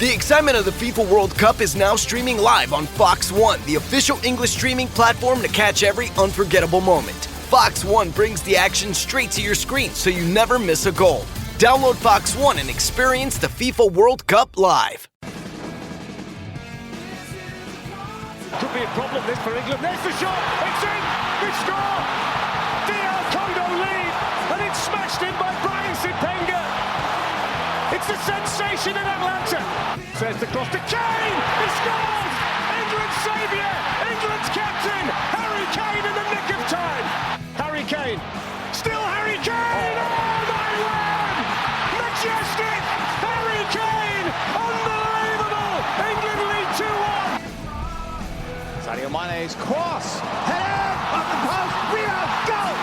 The excitement of the FIFA World Cup is now streaming live on Fox One, the official English streaming platform to catch every unforgettable moment. Fox One brings the action straight to your screen so you never miss a goal. Download Fox One and experience the FIFA World Cup live. Could be a problem this for England. There's the shot. It's in. They score. DR Congo lead, and it's smashed in by Brian Sipenga. It's a sensation in Atlanta. Says the cross to Kane. He scores. England's saviour. England's captain. Harry Kane in the nick of time. Harry Kane. Still Harry Kane. Oh my word! Majestic. Harry Kane. Unbelievable. England lead 2-1. Sadio Mane's cross, head up the post, rebound, goal!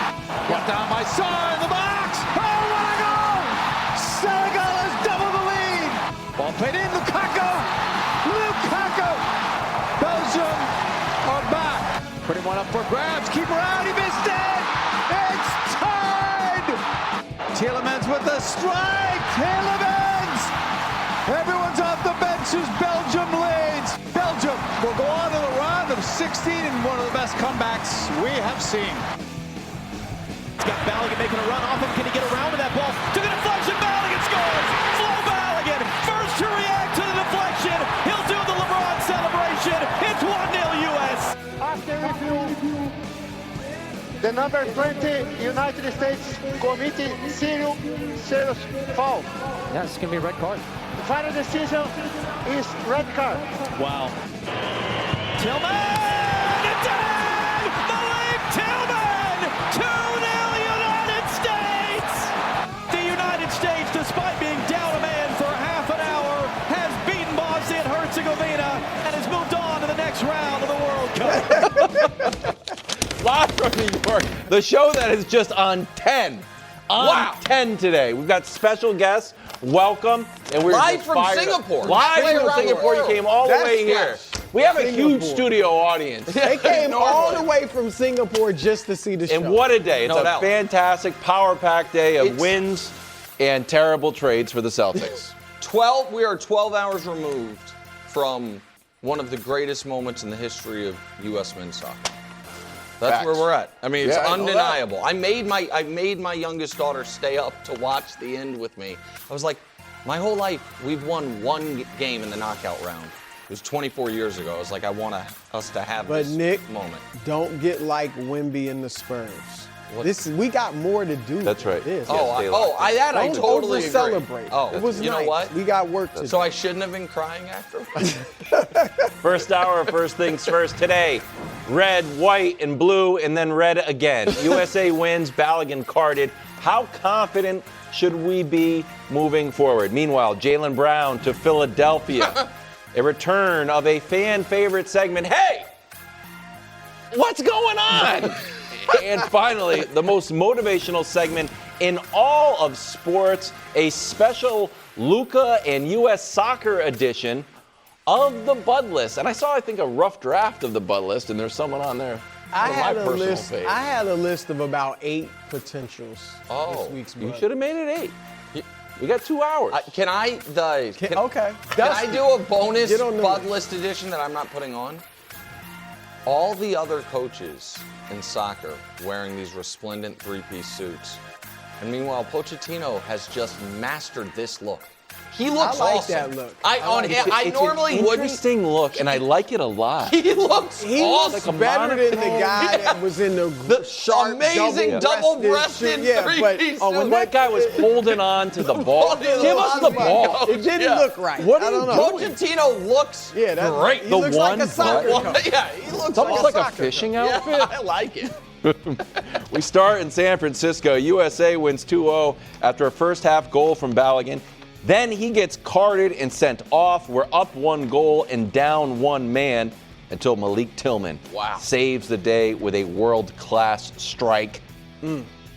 Got down by Sarr in the box. Oh, what a goal! Senegal has doubled the lead. Ball played in, Lukaku. Belgium are back. Putting one up for grabs. Keeper out. He missed it. It's tied. Tielemans with the strike. Tielemans. Everyone's off the benches. Belgium leads. Belgium will go on to the round of 16 and one of the best comebacks we have seen. He's got Balogun making a run off him. Can he get around with that ball? To the deflection, Balogun scores! Flo Balogun, first to react to the deflection. He'll do the LeBron celebration. It's 1-0 U.S. After review, the number 20 United States committee serious foul. Yeah, it's going to be a red card. The final decision is red card. Wow. Tillman! It's in! Malik Tillman! 2-0 United States! The United States, despite being down a man for half an hour, has beaten Bosnia-Herzegovina and has moved on to the next round of the World Cup. Live from New York, the show that is just on 10. On 10 today. We've got special guests. Welcome. And we're live from Singapore. Live from Singapore. You came all the way here. We have a huge studio audience. They came all the way from Singapore just to see the show. And what a day. It's a fantastic power-packed day of wins and terrible trades for the Celtics. We are 12 hours removed from one of the greatest moments in the history of U.S. men's soccer. That's where we're at. I mean, it's undeniable. I made my youngest daughter stay up to watch the end with me. I was like, my whole life, we've won one game in the knockout round. It was 24 years ago. I was like, I want us to have this moment. Don't get like Wemby and the Spurs. We got more to do. That's right. This. I totally agree. Celebrate. Oh, it was you know what? We got work to do. So I shouldn't have been crying after? First hour, first things first. Today, red, white, and blue, and then red again. USA wins, Balogun carded. How confident should we be moving forward? Meanwhile, Jaylen Brown to Philadelphia. A return of a fan favorite segment. Hey! What's going on? And finally, the most motivational segment in all of sports, a special Luka and U.S. Soccer edition of the Bud List. And I saw, I think, a rough draft of the Bud List, and there's someone on there. I had a list of about 8 potentials this week's Bud. You should have made it 8. We got 2 hours. Can I do a bonus Bud List edition that I'm not putting on? All the other coaches in soccer wearing these resplendent 3-piece suits. And meanwhile, Pochettino has just mastered this look. He looks awesome. That look. I normally wouldn't. Interesting look, and I like it a lot. He looks awesome. Looks better than the guy that was in the sharp, amazing double-breasted three-piece suit. When that guy was holding on to the ball, give us the ball. It didn't look right. What are you doing? Pochettino looks great. He looks like a soccer coach. Yeah, he looks it's almost like a fishing outfit. Yeah, I like it. We start in San Francisco. USA wins 2-0 after a first-half goal from Balogun. Then he gets carded and sent off. We're up 1 goal and down 1 man until Malik Tillman saves the day with a world-class strike.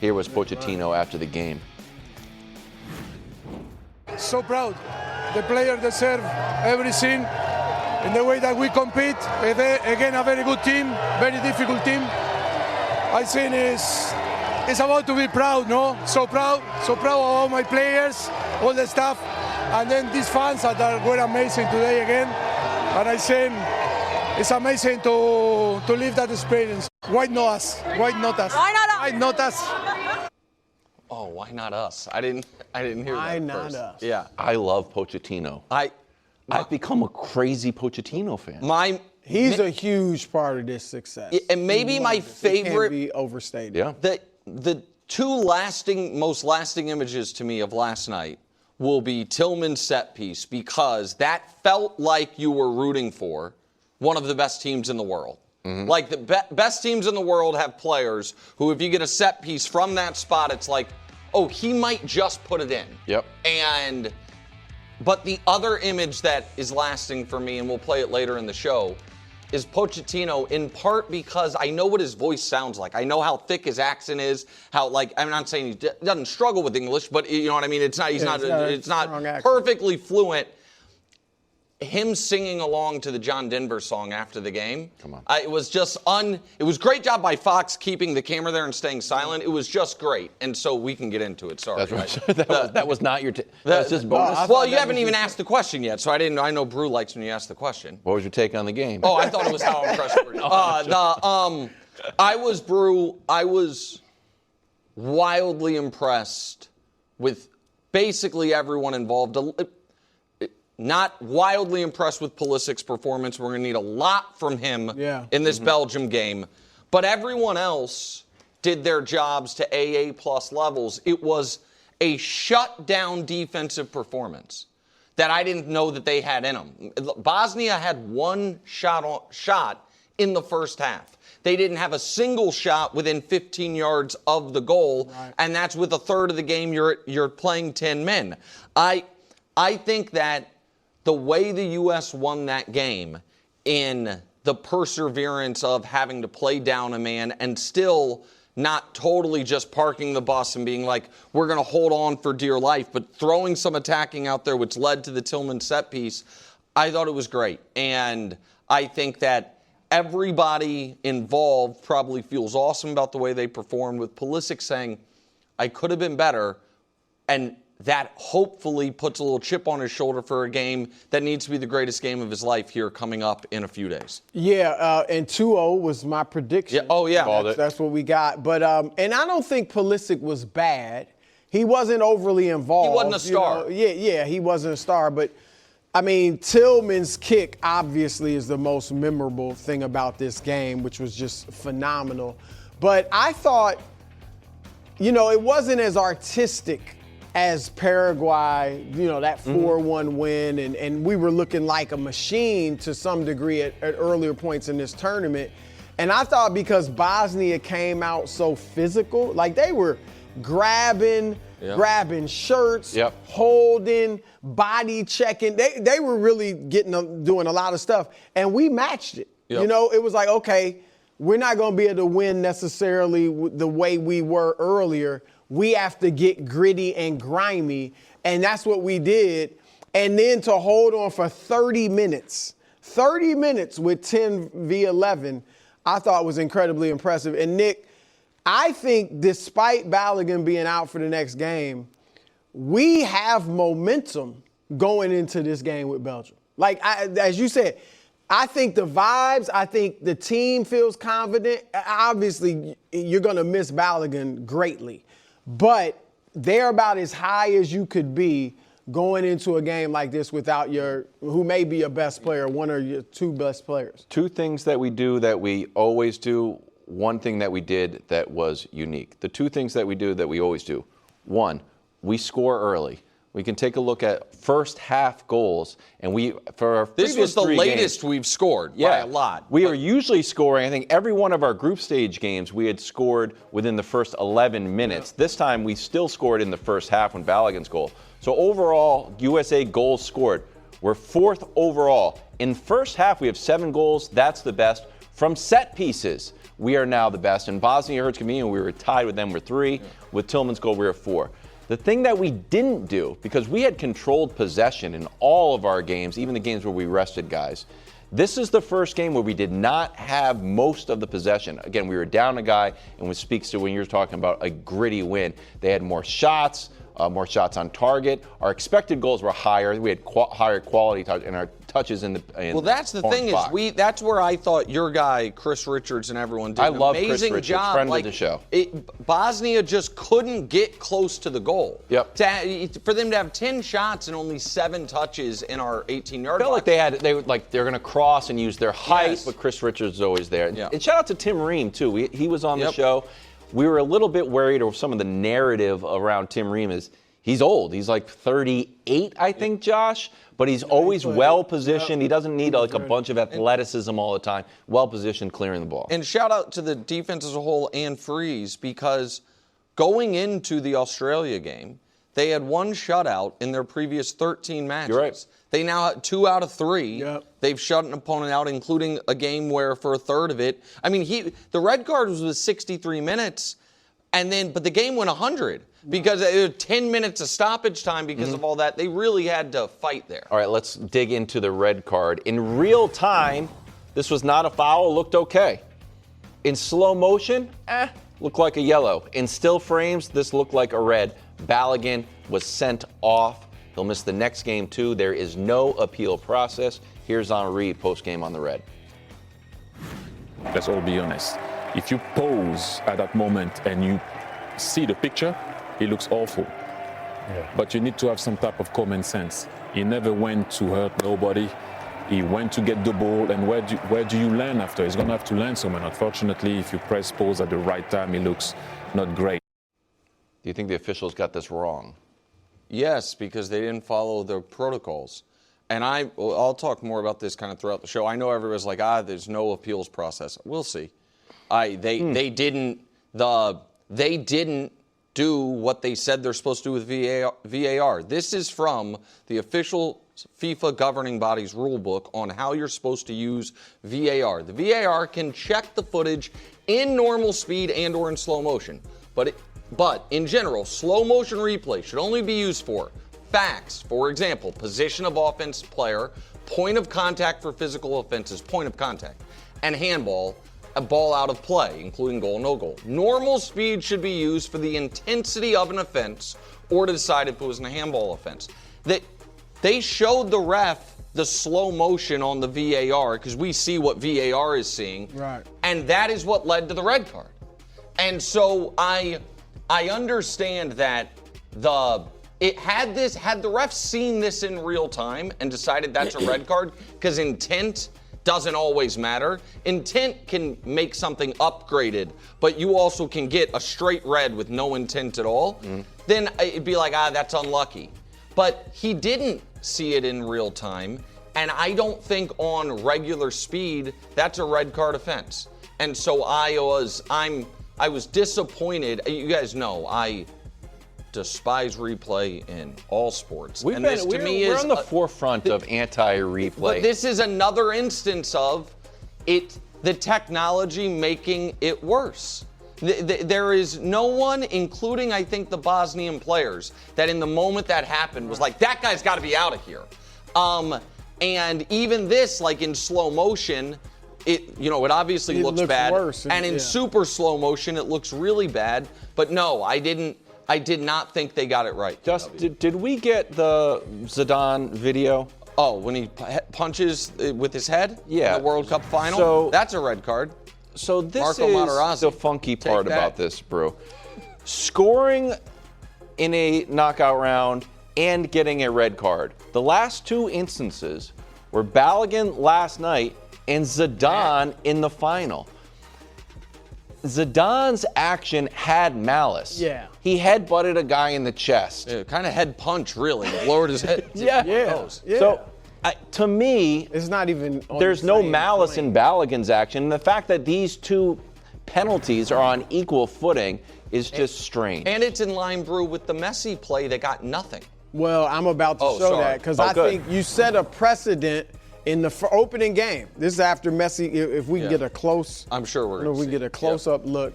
Here was Pochettino after the game. So proud. The players deserve everything. In the way that we compete, again, a very good team, very difficult team. I think it's about to be proud, no? So proud of all my players, all the staff. And then these fans that were amazing today again. And I think it's amazing to live that experience. Why not us? Why not us? Why not us? Why not us? Oh, why not us? I didn't hear that. Why not first. us? Yeah. I love Pochettino. I've become a crazy Pochettino fan. He's a huge part of this success. And maybe my favorite. Can't be overstated. Yeah. The two most lasting images to me of last night will be Tillman's set piece, because that felt like you were rooting for one of the best teams in the world. Mm-hmm. Like the best teams in the world have players who, if you get a set piece from that spot, it's like, oh, he might just put it in. Yep. But the other image that is lasting for me, and we'll play it later in the show, is Pochettino, in part because I know what his voice sounds like. I know how thick his accent is, I'm not saying he doesn't struggle with English, but you know what I mean? It's not perfectly fluent. Him singing along to the John Denver song after the game. Come on. It was just it was great job by Fox keeping the camera there and staying silent. It was just great. And so we can get into it. Sorry. That's right. that was not your that was just bonus. Well, you haven't even asked the question yet, so I know Brew likes when you ask the question. What was your take on the game? Oh, I thought it was how impressed you were. I was wildly impressed with basically everyone involved. Not wildly impressed with Pulisic's performance. We're going to need a lot from him in this Belgium game. But everyone else did their jobs to AA+ levels. It was a shutdown defensive performance that I didn't know that they had in them. Bosnia had one shot in the first half. They didn't have a single shot within 15 yards of the goal, and that's with a third of the game you're playing 10 men. I think that the way the U.S. won that game in the perseverance of having to play down a man and still not totally just parking the bus and being like, we're going to hold on for dear life, but throwing some attacking out there, which led to the Tillman set piece, I thought it was great. And I think that everybody involved probably feels awesome about the way they performed, with Pulisic saying, I could have been better, and that hopefully puts a little chip on his shoulder for a game that needs to be the greatest game of his life here coming up in a few days. Yeah, and 2-0 was my prediction. Yeah. Oh, yeah. That's what we got. But and I don't think Pulisic was bad. He wasn't overly involved. He wasn't a star. Yeah, he wasn't a star. But, I mean, Tillman's kick obviously is the most memorable thing about this game, which was just phenomenal. But I thought, it wasn't as artistic as Paraguay, that 4-1 win, and we were looking like a machine to some degree at earlier points in this tournament. And I thought because Bosnia came out so physical, like they were grabbing shirts, holding, body checking. They were really doing a lot of stuff, and we matched it. Yep. It was like, okay, we're not going to be able to win necessarily the way we were earlier. We have to get gritty and grimy, and that's what we did. And then to hold on for 30 minutes with 10 v 11, I thought was incredibly impressive. And Nick, I think despite Balogun being out for the next game, we have momentum going into this game with Belgium. Like, as you said, I think the vibes, I think the team feels confident. Obviously, you're going to miss Balogun greatly. But they're about as high as you could be going into a game like this without who may be your best player, one or your two best players. Two things that we do that we always do, one thing that we did that was unique. The two things that we do that we always do. One, we score early. We can take a look at first half goals, and for our previous this was the latest games, we've scored by a lot. We are usually scoring. I think every one of our group stage games we had scored within the first 11 minutes. This time we still scored in the first half when Balogun's goal. So overall, USA goals scored. We're fourth overall. In first half we have 7 goals. That's the best. From set pieces, we are now the best. In Bosnia-Herzegovina, we were tied with them. We're 3. With Tillman's goal, we were 4. The thing that we didn't do, because we had controlled possession in all of our games, even the games where we rested guys, this is the first game where we did not have most of the possession. Again, we were down a guy, and which speaks to when you're talking about a gritty win. They had more shots. more shots on target. Our expected goals were higher. We had higher quality touch, and our touches in the well, that's the thing is that's where I thought your guy Chris Richards and everyone did an amazing job. Friend of the show. Bosnia just couldn't get close to the goal. Yep. For them to have 10 shots and only 7 touches in our 18-yard box. I felt like they're going to cross and use their height, but Chris Richards is always there. Yeah. And shout out to Tim Ream too. He was on the show. We were a little bit worried over some of the narrative around Tim Ream is he's old. He's like 38, I think, Josh. But he's always well-positioned. He doesn't need like a bunch of athleticism all the time. Well-positioned, clearing the ball. And shout out to the defense as a whole and Freeze, because going into the Australia game, they had 1 shutout in their previous 13 matches. You're right. They now have 2 out of 3. They've shut an opponent out, including a game where for a third of it, I mean, the red card was 63 minutes, but the game went 100 because it was 10 minutes of stoppage time because of all that. They really had to fight there. All right, let's dig into the red card. In real time, this was not a foul. It looked okay. In slow motion, looked like a yellow. In still frames, this looked like a red. Balogun was sent off. He'll miss the next game, too. There is no appeal process. Here's Henry post-game on the red. Let's all be honest. If you pause at that moment and you see the picture, it looks awful. But you need to have some type of common sense. He never went to hurt nobody. He went to get the ball, and where do you land after? He's going to have to land somewhere. Unfortunately, if you press pause at the right time, it looks not great. Do you think the officials got this wrong? Yes, because they didn't follow the protocols. And I'll talk more about this kind of throughout the show. I know everybody's like, there's no appeals process. We'll see. They didn't do what they said they're supposed to do with VAR. This is from the official FIFA governing body's rule book on how you're supposed to use VAR. The VAR can check the footage in normal speed and or in slow motion. But in general, slow motion replay should only be used for facts. For example, position of offense player, point of contact for physical offenses, point of contact, and handball, a ball out of play, including goal, no goal. Normal speed should be used for the intensity of an offense or to decide if it was a handball offense. They showed the ref the slow motion on the VAR because we see what VAR is seeing. Right. And that is what led to the red card. And so I understand that had the ref seen this in real time and decided that's a red card, because intent doesn't always matter. Intent can make something upgraded, but you also can get a straight red with no intent at all. Then it'd be like, that's unlucky. But he didn't see it in real time, and I don't think on regular speed that's a red card offense. And so I was disappointed. You guys know I despise replay in all sports. We're on the forefront of anti-replay. But this is another instance of the technology making it worse. There is no one, including I think the Bosnian players, that in the moment that happened was like, that guy's got to be out of here. And even this, like in slow motion, it obviously looks bad. Worse, and in super slow motion, it looks really bad. But no, I did not think they got it right. Did we get the Zidane video? Oh, when he punches with his head in the World Cup final? So, that's a red card. So this Marco is Materazzi. the funky part about this, bro. Scoring in a knockout round and getting a red card. The last 2 instances were Balogun last night and Zidane in the final. Zidane's action had malice. Yeah. He headbutted a guy in the chest. Kind of head punch, really. Lowered his head. Yeah. So, to me, it's not even. There's no malice in Balogun's action. And the fact that these 2 penalties are on equal footing is just strange. And it's in line, Brew, with the Messi play that got nothing. Well, I'm about to show that because I think you set a precedent in the opening game. This is after Messi. If we can get a close, I'm sure we're going to get a close-up look.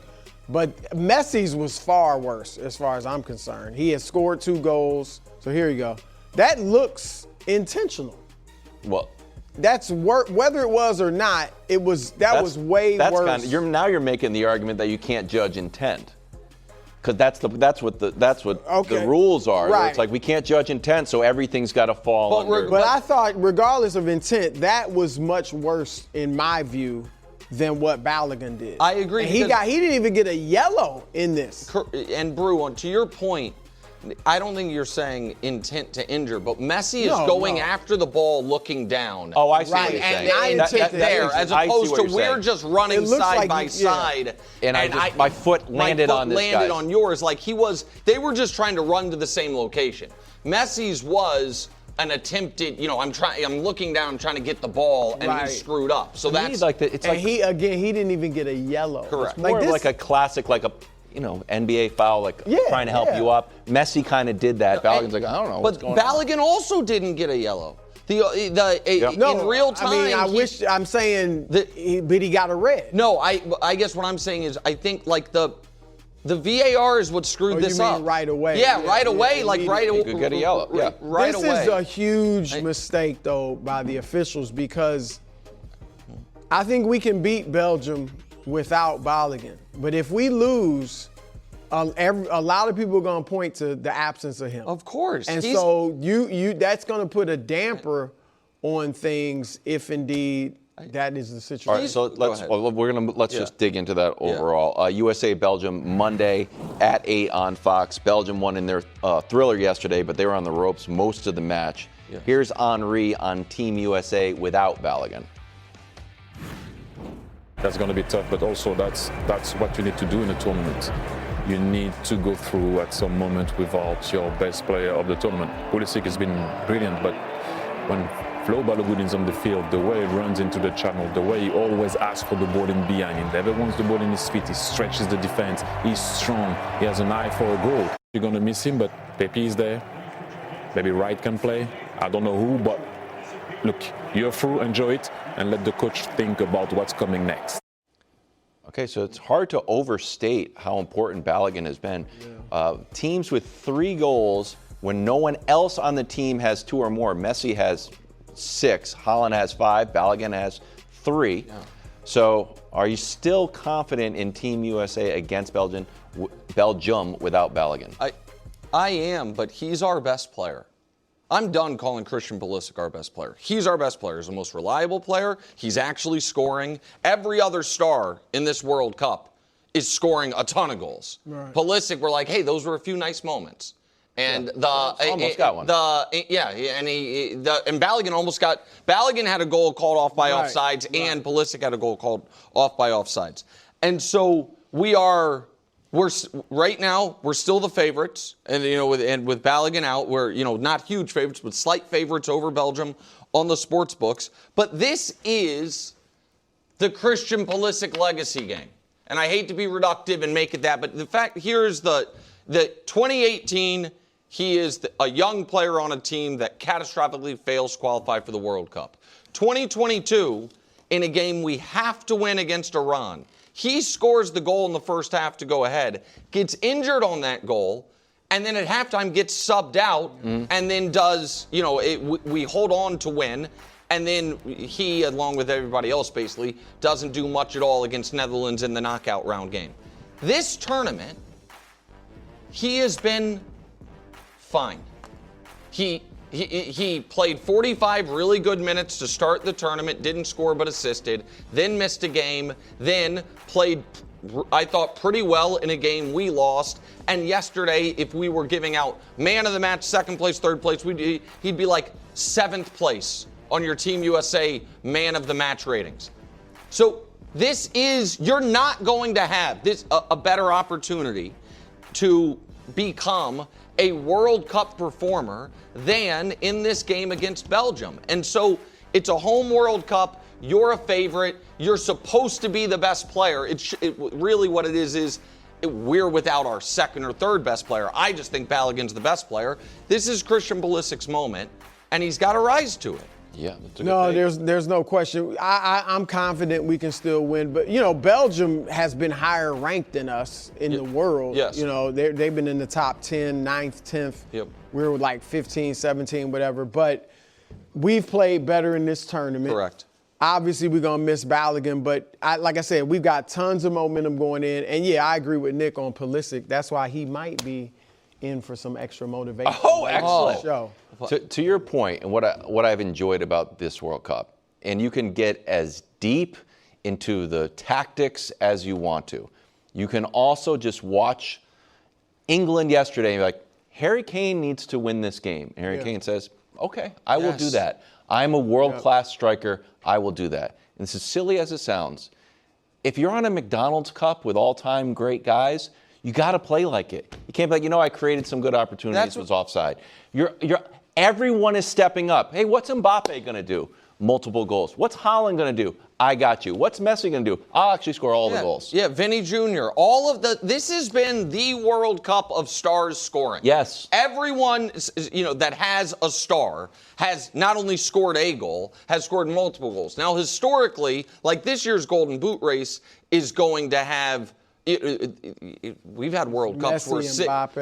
But Messi's was far worse as far as I'm concerned. He had scored 2 goals. So here you go. That looks intentional. Well, that's whether it was or not. It was was way worse. Now you're making the argument that you can't judge intent. Because that's what the rules are. Right. It's like we can't judge intent, so everything's got to fall under. But I thought, regardless of intent, that was much worse in my view than what Balogun did. I agree. And he didn't even get a yellow in this. And Brew, to your point, I don't think you're saying intent to injure, but Messi is going after the ball looking down. Oh, I see what you're saying. As opposed to we're just running side by side. And my foot landed on this guy. On yours like they were just trying to run to the same location. Messi's was an attempted, I'm looking down, I'm trying to get the ball, and he screwed up. So that's he didn't even get a yellow. Correct. It's more like a classic, NBA foul, trying to help you up. Messi kind of did that. Balogun's like, I don't know what's going on. But Balogun also didn't get a yellow. In real time. I'm saying that he got a red. No, I guess what I'm saying is I think the VAR is what screwed this up. Right away. Yeah, right away. You could get a yellow. Yeah. Right away. This is a huge mistake, though, by the officials because I think we can beat Belgium without Balogun. But if we lose, a lot of people are going to point to the absence of him. Of course. And so that's going to put a damper on things if indeed that is the situation. All right, so let's just dig into that overall. USA Belgium Monday at 8 on Fox. Belgium won in their thriller yesterday, but they were on the ropes most of the match. Yeah. Here's Henry on Team USA without Balogun. That's going to be tough, but also that's what you need to do in a tournament. You need to go through at some moment without your best player of the tournament. Pulisic has been brilliant, but when Flo Balogun is on the field, the way he runs into the channel, the way he always asks for the ball in behind him, never wants the ball in his feet, he stretches the defense, he's strong, he has an eye for a goal. You're going to miss him, but Pepe is there. Maybe Wright can play. I don't know who, but look, you're through, enjoy it, and let the coach think about what's coming next. Okay, so it's hard to overstate how important Balogun has been. Teams with 3 goals when no one else on the team has 2 or more. Messi has 6, Haaland has 5, Balogun has 3. Yeah. So are you still confident in Team USA against Belgium without Balogun? I am, but he's our best player. I'm done calling Christian Pulisic our best player. He's our best player. He's the most reliable player. He's actually scoring. Every other star in this World Cup is scoring a ton of goals. Right. Pulisic, we're like, hey, those were a few nice moments. And almost got one. And Balogun almost got. Balogun had a goal called off by offsides, and Pulisic had a goal called off by offsides. And so we're right now we're still the favorites, and with Balogun out, we're not huge favorites, but slight favorites over Belgium on the sports books. But this is the Christian Pulisic legacy game, and I hate to be reductive and make it that, but the fact here is the 2018. He is a young player on a team that catastrophically fails to qualify for the World Cup. 2022, in a game we have to win against Iran, he scores the goal in the first half to go ahead, gets injured on that goal, and then at halftime gets subbed out, and then we hold on to win, and then he, along with everybody else basically, doesn't do much at all against Netherlands in the knockout round game. This tournament, he has been fine. He played 45 really good minutes to start the tournament, didn't score but assisted, then missed a game, then played, I thought, pretty well in a game we lost. And yesterday, if we were giving out man of the match, second place, third place, he'd be like 7th place on your Team USA man of the match ratings. So you're not going to have a better opportunity to become a World Cup performer than in this game against Belgium. And so it's a home World Cup. You're a favorite. You're supposed to be the best player. Really what it is we're without our second or third best player. I just think Balogun's the best player. This is Christian Pulisic's moment, and he's got to rise to it. Yeah, that's a good thing. There's no question. I'm confident we can still win. But, Belgium has been higher ranked than us in the world. Yes. They've been in the top 10, 9th, 10th. Yep. We're like 15, 17, whatever. But we've played better in this tournament. Correct. Obviously, we're going to miss Balogun, but like I said, we've got tons of momentum going in. And, yeah, I agree with Nick on Pulisic. That's why he might be in for some extra motivation. Oh, excellent. Show. To your point, and what I've enjoyed about this World Cup, and you can get as deep into the tactics as you want to. You can also just watch England yesterday and be like, Harry Kane needs to win this game. And Harry Kane says, okay, I will do that. I'm a world-class striker. I will do that. And this is silly as it sounds. If you're on a McDonald's Cup with all-time great guys, you got to play like it. You can't be like, I created some good opportunities, was offside. Everyone is stepping up. Hey, what's Mbappe going to do? Multiple goals. What's Haaland going to do? I got you. What's Messi going to do? I'll actually score all the goals. Yeah, Vinny Jr. This has been the World Cup of stars scoring. Yes. Everyone, that has a star has not only scored a goal, has scored multiple goals. Now, historically, like this year's Golden Boot race is going to have. We've had World Cups where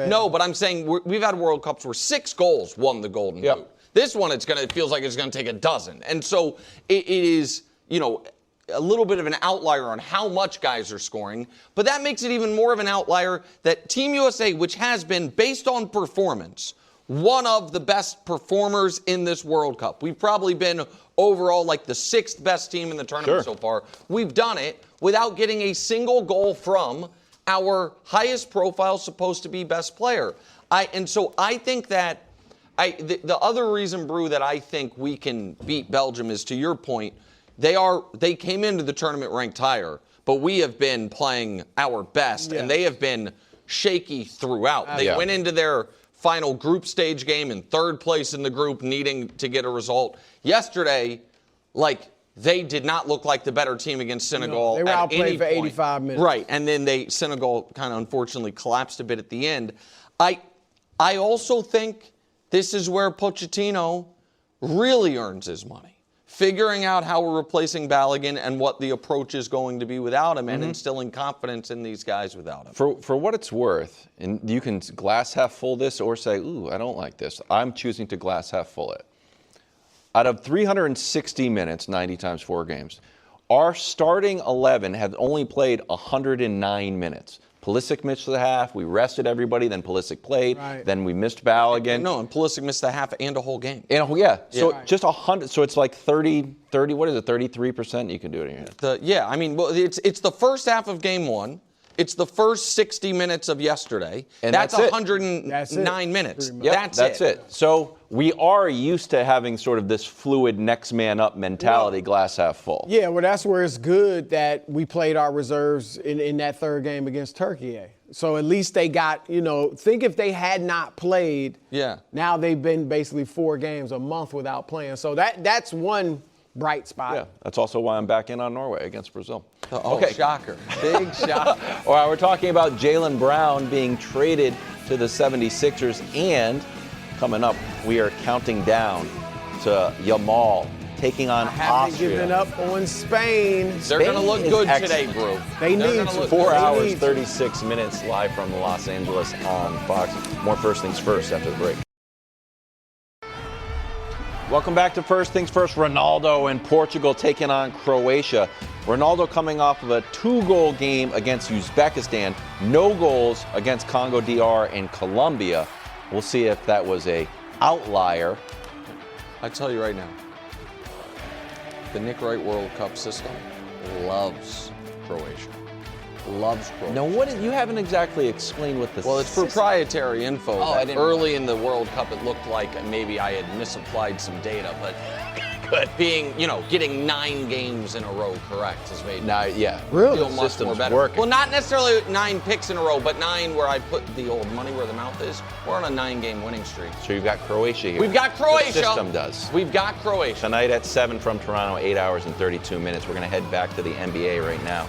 No, but I'm saying we've had World Cups where 6 goals won the Golden Boot. This one, it feels like it's going to take a dozen. And so it is, a little bit of an outlier on how much guys are scoring. But that makes it even more of an outlier that Team USA, which has been, based on performance, one of the best performers in this World Cup. We've probably been overall like the 6th best team in the tournament so far. We've done it without getting a single goal from our highest profile, supposed to be best player. And so I think that the other reason, Brew, that I think we can beat Belgium is, to your point, they came into the tournament ranked higher, but we have been playing our best, and they have been shaky throughout. They went into their final group stage game in 3rd place in the group, needing to get a result. Yesterday, they did not look like the better team against Senegal. They were outplayed for 85 minutes. Right, and then Senegal kind of unfortunately collapsed a bit at the end. I also think this is where Pochettino really earns his money, figuring out how we're replacing Balogun and what the approach is going to be without him, and instilling confidence in these guys without him. For what it's worth, and you can glass half full this or say, ooh, I don't like this. I'm choosing to glass half full it. Out of 360 minutes, 90 times 4 games, our starting 11 had only played 109 minutes. Pulisic missed the half. We rested everybody. Then Pulisic played. Right. Then we missed Balogun. No, and Pulisic missed the half and a whole game. So just 100. So it's like 30. What is it? 33%. You can do it in here. It's the first half of game 1. It's the first 60 minutes of yesterday. And that's it. 109 minutes. Yep, that's it. So we are used to having sort of this fluid next man up mentality, glass half full. Yeah, well, that's where it's good that we played our reserves in that 3rd game against Turkey. So at least they got, think if they had not played, now they've been basically 4 games a month without playing. So that's one bright spot. Yeah, that's also why I'm back in on Norway against Brazil. Shocker. Big shocker. All right, we're talking about Jaylen Brown being traded to the 76ers, and coming up, we are counting down to Yamal taking on Austria. Giving up on Spain. They're going to look good today, bro. They need to. 4 hours, 36 minutes live from Los Angeles on Fox. More First Things First after the break. Welcome back to First Things First. Ronaldo and Portugal taking on Croatia. Ronaldo coming off of a 2-goal game against Uzbekistan. No goals against Congo DR and Colombia. We'll see if that was a outlier. I tell you right now, the Nick Wright World Cup system loves Croatia. Loves Croatia. Now, you haven't exactly explained what this is. Well, it's proprietary info. Early in the World Cup, it looked like maybe I had misapplied some data, but getting 9 games in a row correct has made me feel much more better. Working. Well, not necessarily 9 picks in a row, but 9 where I put the old money where the mouth is. We're on a 9-game winning streak. So you've got Croatia here. We've got Croatia. The system does. We've got Croatia. Tonight at 7 from Toronto, 8 hours and 32 minutes. We're going to head back to the NBA right now,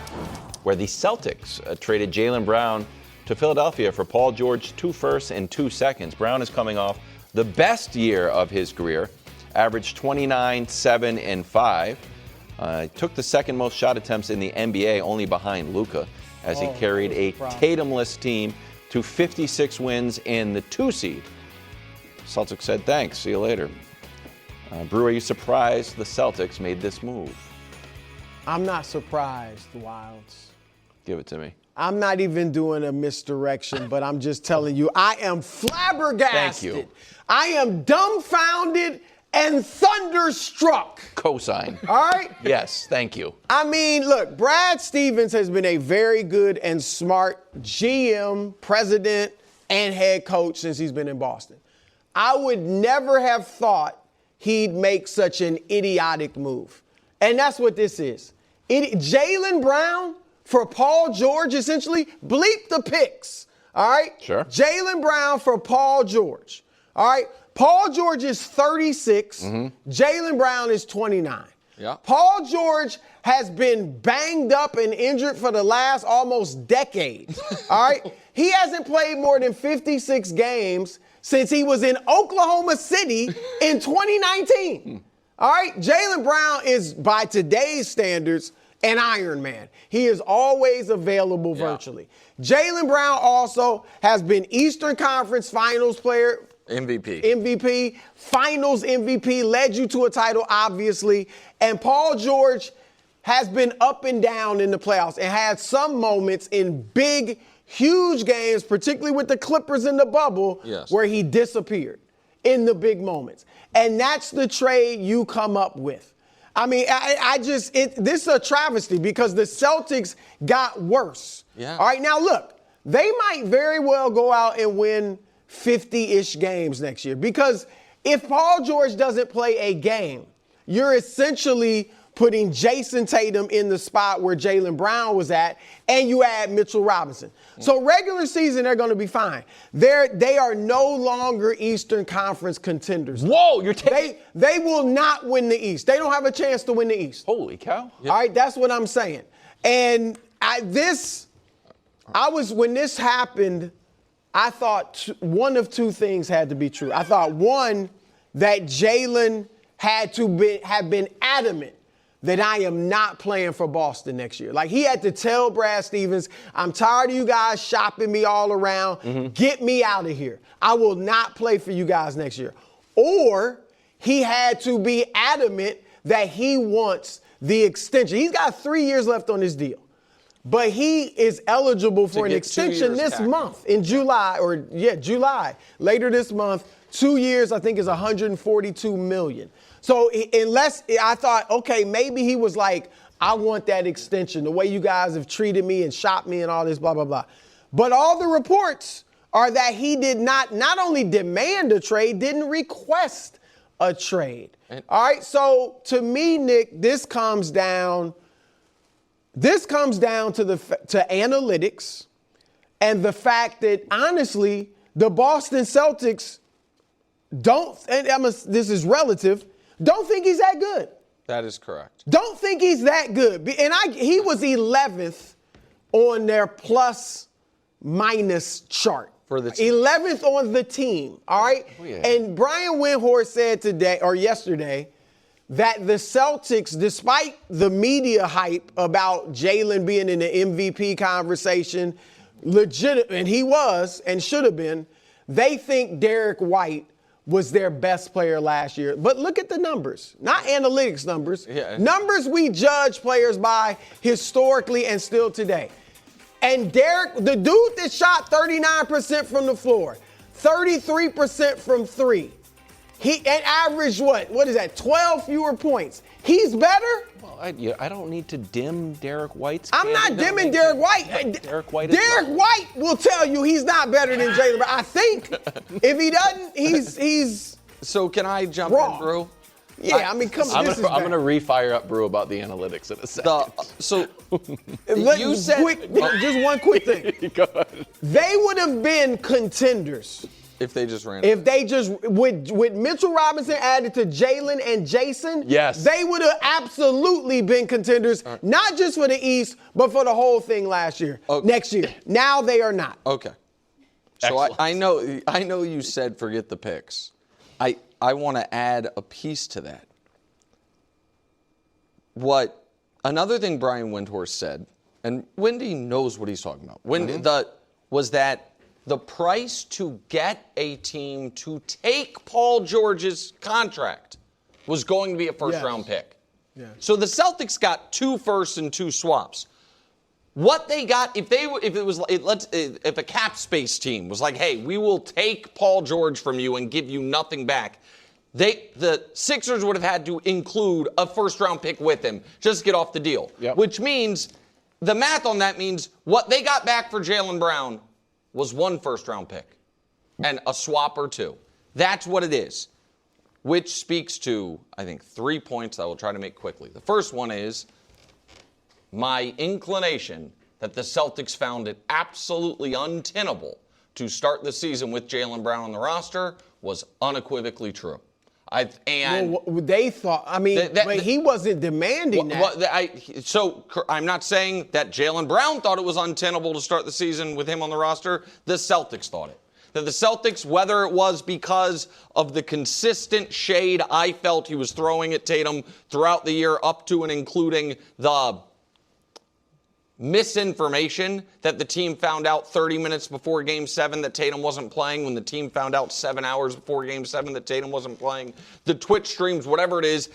where the Celtics traded Jaylen Brown to Philadelphia for Paul George, 2 firsts and 2 seconds. Brown is coming off the best year of his career, averaged 29, 7, and 5. Took the 2nd most shot attempts in the NBA, only behind Luka, as he carried a Tatumless team to 56 wins in the 2 seed. Celtics said, thanks, see you later. Brew, are you surprised the Celtics made this move? I'm not surprised, Wilds. Give it to me. I'm not even doing a misdirection, but I'm just telling you, I am flabbergasted. Thank you. I am dumbfounded and thunderstruck. Cosign. All right? Yes, thank you. I mean, look, Brad Stevens has been a very good and smart GM, president, and head coach since he's been in Boston. I would never have thought he'd make such an idiotic move. And that's what this is. Jaylen Brown for Paul George, essentially, bleep the picks. All right? Sure. Jaylen Brown for Paul George. All right? Paul George is 36. Jaylen Brown is 29. Yeah. Paul George has been banged up and injured for the last almost decade. All right? He hasn't played more than 56 games since he was in Oklahoma City in 2019. All right? Jaylen Brown is, by today's standards, an Iron Man. He is always available virtually. Jaylen Brown also has been Eastern Conference Finals player. MVP, Finals MVP, led you to a title, obviously. And Paul George has been up and down in the playoffs and had some moments in big, huge games, particularly with the Clippers in the bubble, where he disappeared in the big moments. And that's the trade you come up with. I mean, this is a travesty because the Celtics got worse. Yeah. All right, now look, they might very well go out and win 50-ish games next year because if Paul George doesn't play a game, you're essentially putting Jason Tatum in the spot where Jaylen Brown was at, and you add Mitchell Robinson. So regular season, they're going to be fine. They are no longer Eastern Conference contenders. Whoa, you're taking... They will not win the East. They don't have a chance to win the East. Holy cow. All right, that's what I'm saying. And when this happened, I thought one of two things had to be true. I thought, one, that Jaylen had to have been adamant that I am not playing for Boston next year. Like, he had to tell Brad Stevens, I'm tired of you guys shopping me all around. Get me out of here. I will not play for you guys next year. Or he had to be adamant that he wants the extension. He's got 3 years left on his deal. But he is eligible for an extension this month in July, July, later this month. 2 years, I think, is $142 million. So unless I thought, okay, maybe he was like, I want that extension, the way you guys have treated me and shopped me and all this, blah, blah, blah. But all the reports are that he did not only demand a trade, didn't request a trade. All right, so to me, Nick, this comes down to analytics and the fact that, honestly, the Boston Celtics this is relative, don't think he's that good. That is correct. Don't think he's that good. And he was 11th on their plus-minus chart. For the team. 11th on the team, all right? Oh, yeah. And Brian Windhorst said yesterday, that the Celtics, despite the media hype about Jaylen being in the MVP conversation, and he was and should have been, they think Derek White was their best player last year. But look at the numbers, not analytics numbers. Yeah. Numbers we judge players by historically and still today. And Derek, the dude that shot 39% from the floor, 33% from three, he averaged what is that, 12 fewer points. He's better? Well, I don't need to dim Derek White's I'm not dimming Derek White. Derek White will tell you he's not better than Jaylen Brown. I think if he doesn't, he's So can I jump wrong. in, Brew? Yeah, I'm going to re-fire up Brew about the analytics in a second. Just one quick thing. Go ahead. They would have been contenders. If they just ran. With Mitchell Robinson added to Jaylen and Jason, yes, they would have absolutely been contenders, not just for the East, but for the whole thing next year. Now they are not. Okay. So I know you said forget the picks. I want to add a piece to that. Another thing Brian Windhorst said, and Wendy knows what he's talking about, was that the price to get a team to take Paul George's contract was going to be a first-round pick. Yeah. So the Celtics got 2 firsts and 2 swaps. What they got, if a cap space team was like, hey, we will take Paul George from you and give you nothing back, the Sixers would have had to include a first-round pick with him just to get off the deal. Yep. Which means, the math on that means what they got back for Jaylen Brown was 1 first-round pick and a swap or 2. That's what it is, which speaks to, I think, 3 points I will try to make quickly. The first one is my inclination that the Celtics found it absolutely untenable to start the season with Jaylen Brown on the roster was unequivocally true. They thought, but he wasn't demanding that. So I'm not saying that Jaylen Brown thought it was untenable to start the season with him on the roster. The Celtics thought it. That the Celtics, whether it was because of the consistent shade I felt he was throwing at Tatum throughout the year up to and including the misinformation that the team found out 30 minutes before Game 7 that Tatum wasn't playing, when the team found out 7 hours before Game 7 that Tatum wasn't playing, the Twitch streams, whatever it is,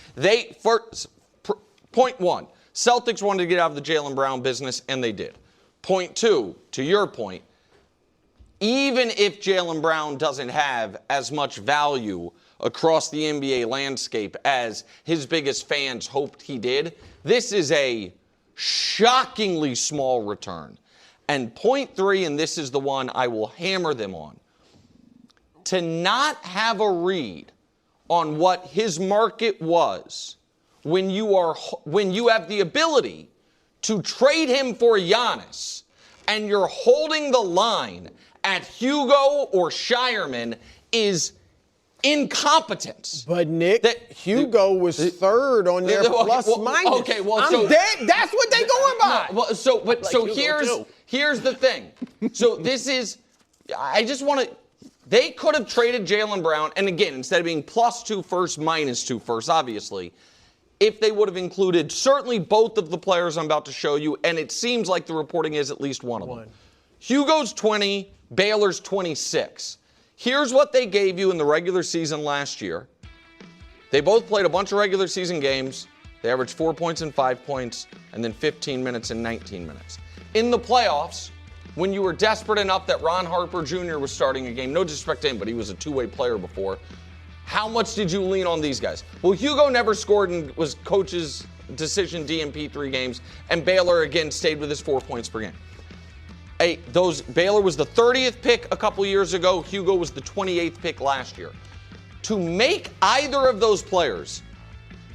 point 1, Celtics wanted to get out of the Jaylen Brown business, and they did. Point 2, to your point, even if Jaylen Brown doesn't have as much value across the NBA landscape as his biggest fans hoped he did, this is a shockingly small return. And point 3, and this is the one I will hammer them on, to not have a read on what his market was when you have the ability to trade him for Giannis and you're holding the line at Hugo or Shireman is incompetence. But Nick, Hugo was third on their plus minus. Okay, well, that's what they going by. Here's the thing. So this is, I just want to. They could have traded Jaylen Brown, and again, instead of being plus 2 firsts, minus 2 firsts, obviously, if they would have included certainly both of the players I'm about to show you, and it seems like the reporting is at least one of them. Hugo's 20, Baylor's 26. Here's what they gave you in the regular season last year. They both played a bunch of regular season games. They averaged 4 points and 5 points, and then 15 minutes and 19 minutes. In the playoffs, when you were desperate enough that Ron Harper Jr. was starting a game, no disrespect to him, but he was a two-way player before, how much did you lean on these guys? Well, Hugo never scored and was coach's decision DMP 3 games, and Baylor again stayed with his 4 points per game. Baylor was the 30th pick a couple years ago. Hugo was the 28th pick last year. To make either of those players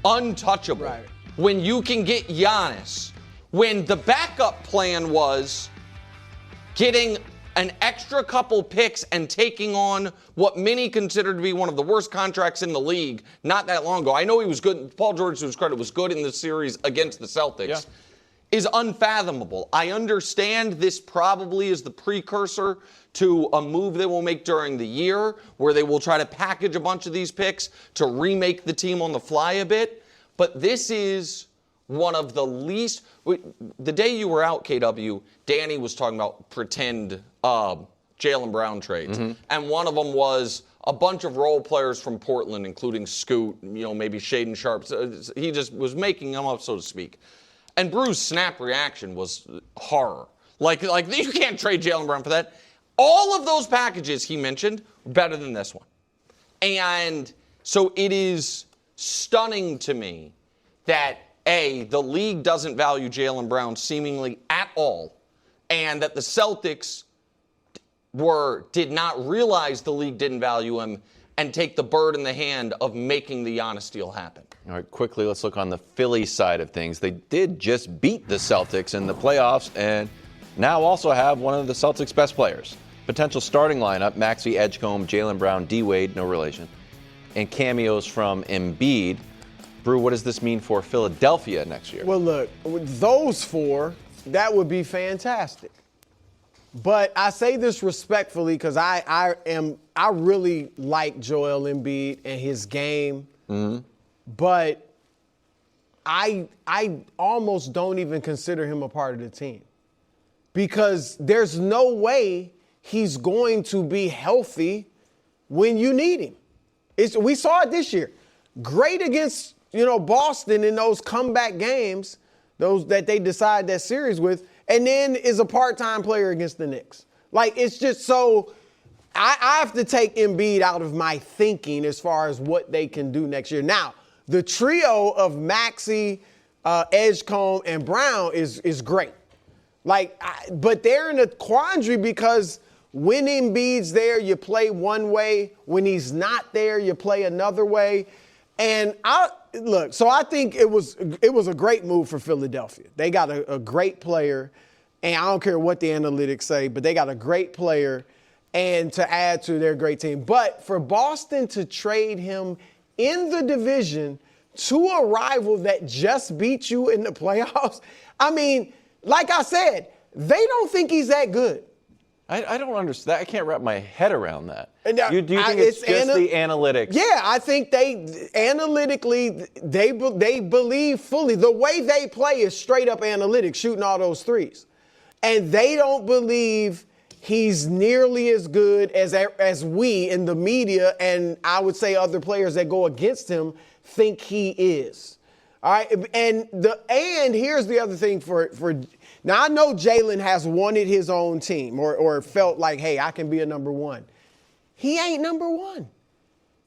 untouchable when you can get Giannis, when the backup plan was getting an extra couple picks and taking on what many consider to be one of the worst contracts in the league not that long ago. I know he was good. Paul George, to his credit, was good in the series against the Celtics. Yeah. Is unfathomable. I understand this probably is the precursor to a move they will make during the year where they will try to package a bunch of these picks to remake the team on the fly a bit. But this is one of the least. The day you were out, KW, Danny was talking about pretend Jaylen Brown trades. Mm-hmm. And one of them was a bunch of role players from Portland, including Scoot, maybe Shaden Sharp. He just was making them up, so to speak. And Brew's snap reaction was horror. Like you can't trade Jaylen Brown for that. All of those packages he mentioned were better than this one. And so it is stunning to me that, A, the league doesn't value Jaylen Brown seemingly at all, and that the Celtics did not realize the league didn't value him and take the bird in the hand of making the Giannis deal happen. All right, quickly, let's look on the Philly side of things. They did just beat the Celtics in the playoffs and now also have one of the Celtics' best players. Potential starting lineup, Maxey, Edgecombe, Jaylen Brown, D-Wade, no relation, and cameos from Embiid. Brew, what does this mean for Philadelphia next year? Well, look, with those 4, that would be fantastic. But I say this respectfully because I really like Joel Embiid and his game. Mm-hmm. But I almost don't even consider him a part of the team because there's no way he's going to be healthy when you need him. We saw it this year. Great against, Boston in those comeback games, those that they decide that series with, and then is a part-time player against the Knicks. Like, it's just so I have to take Embiid out of my thinking as far as what they can do next year. Now, the trio of Maxey, Edgecombe, and Brown is great. But they're in a quandary because when Embiid's there, you play one way. When he's not there, you play another way. And I think it was a great move for Philadelphia. They got a great player, and I don't care what the analytics say, but they got a great player and to add to their great team. But for Boston to trade him in the division to a rival that just beat you in the playoffs, I mean, like I said, they don't think he's that good. I don't understand. I can't wrap my head around that. Do you think it's just the analytics? Yeah, I think they analytically they believe fully. The way they play is straight up analytics, shooting all those threes, and they don't believe he's nearly as good as we in the media, and I would say other players that go against him think he is. All right, and here's the other thing for now. I know Jaylen has wanted his own team or felt like, hey, I can be a number one. He ain't number one.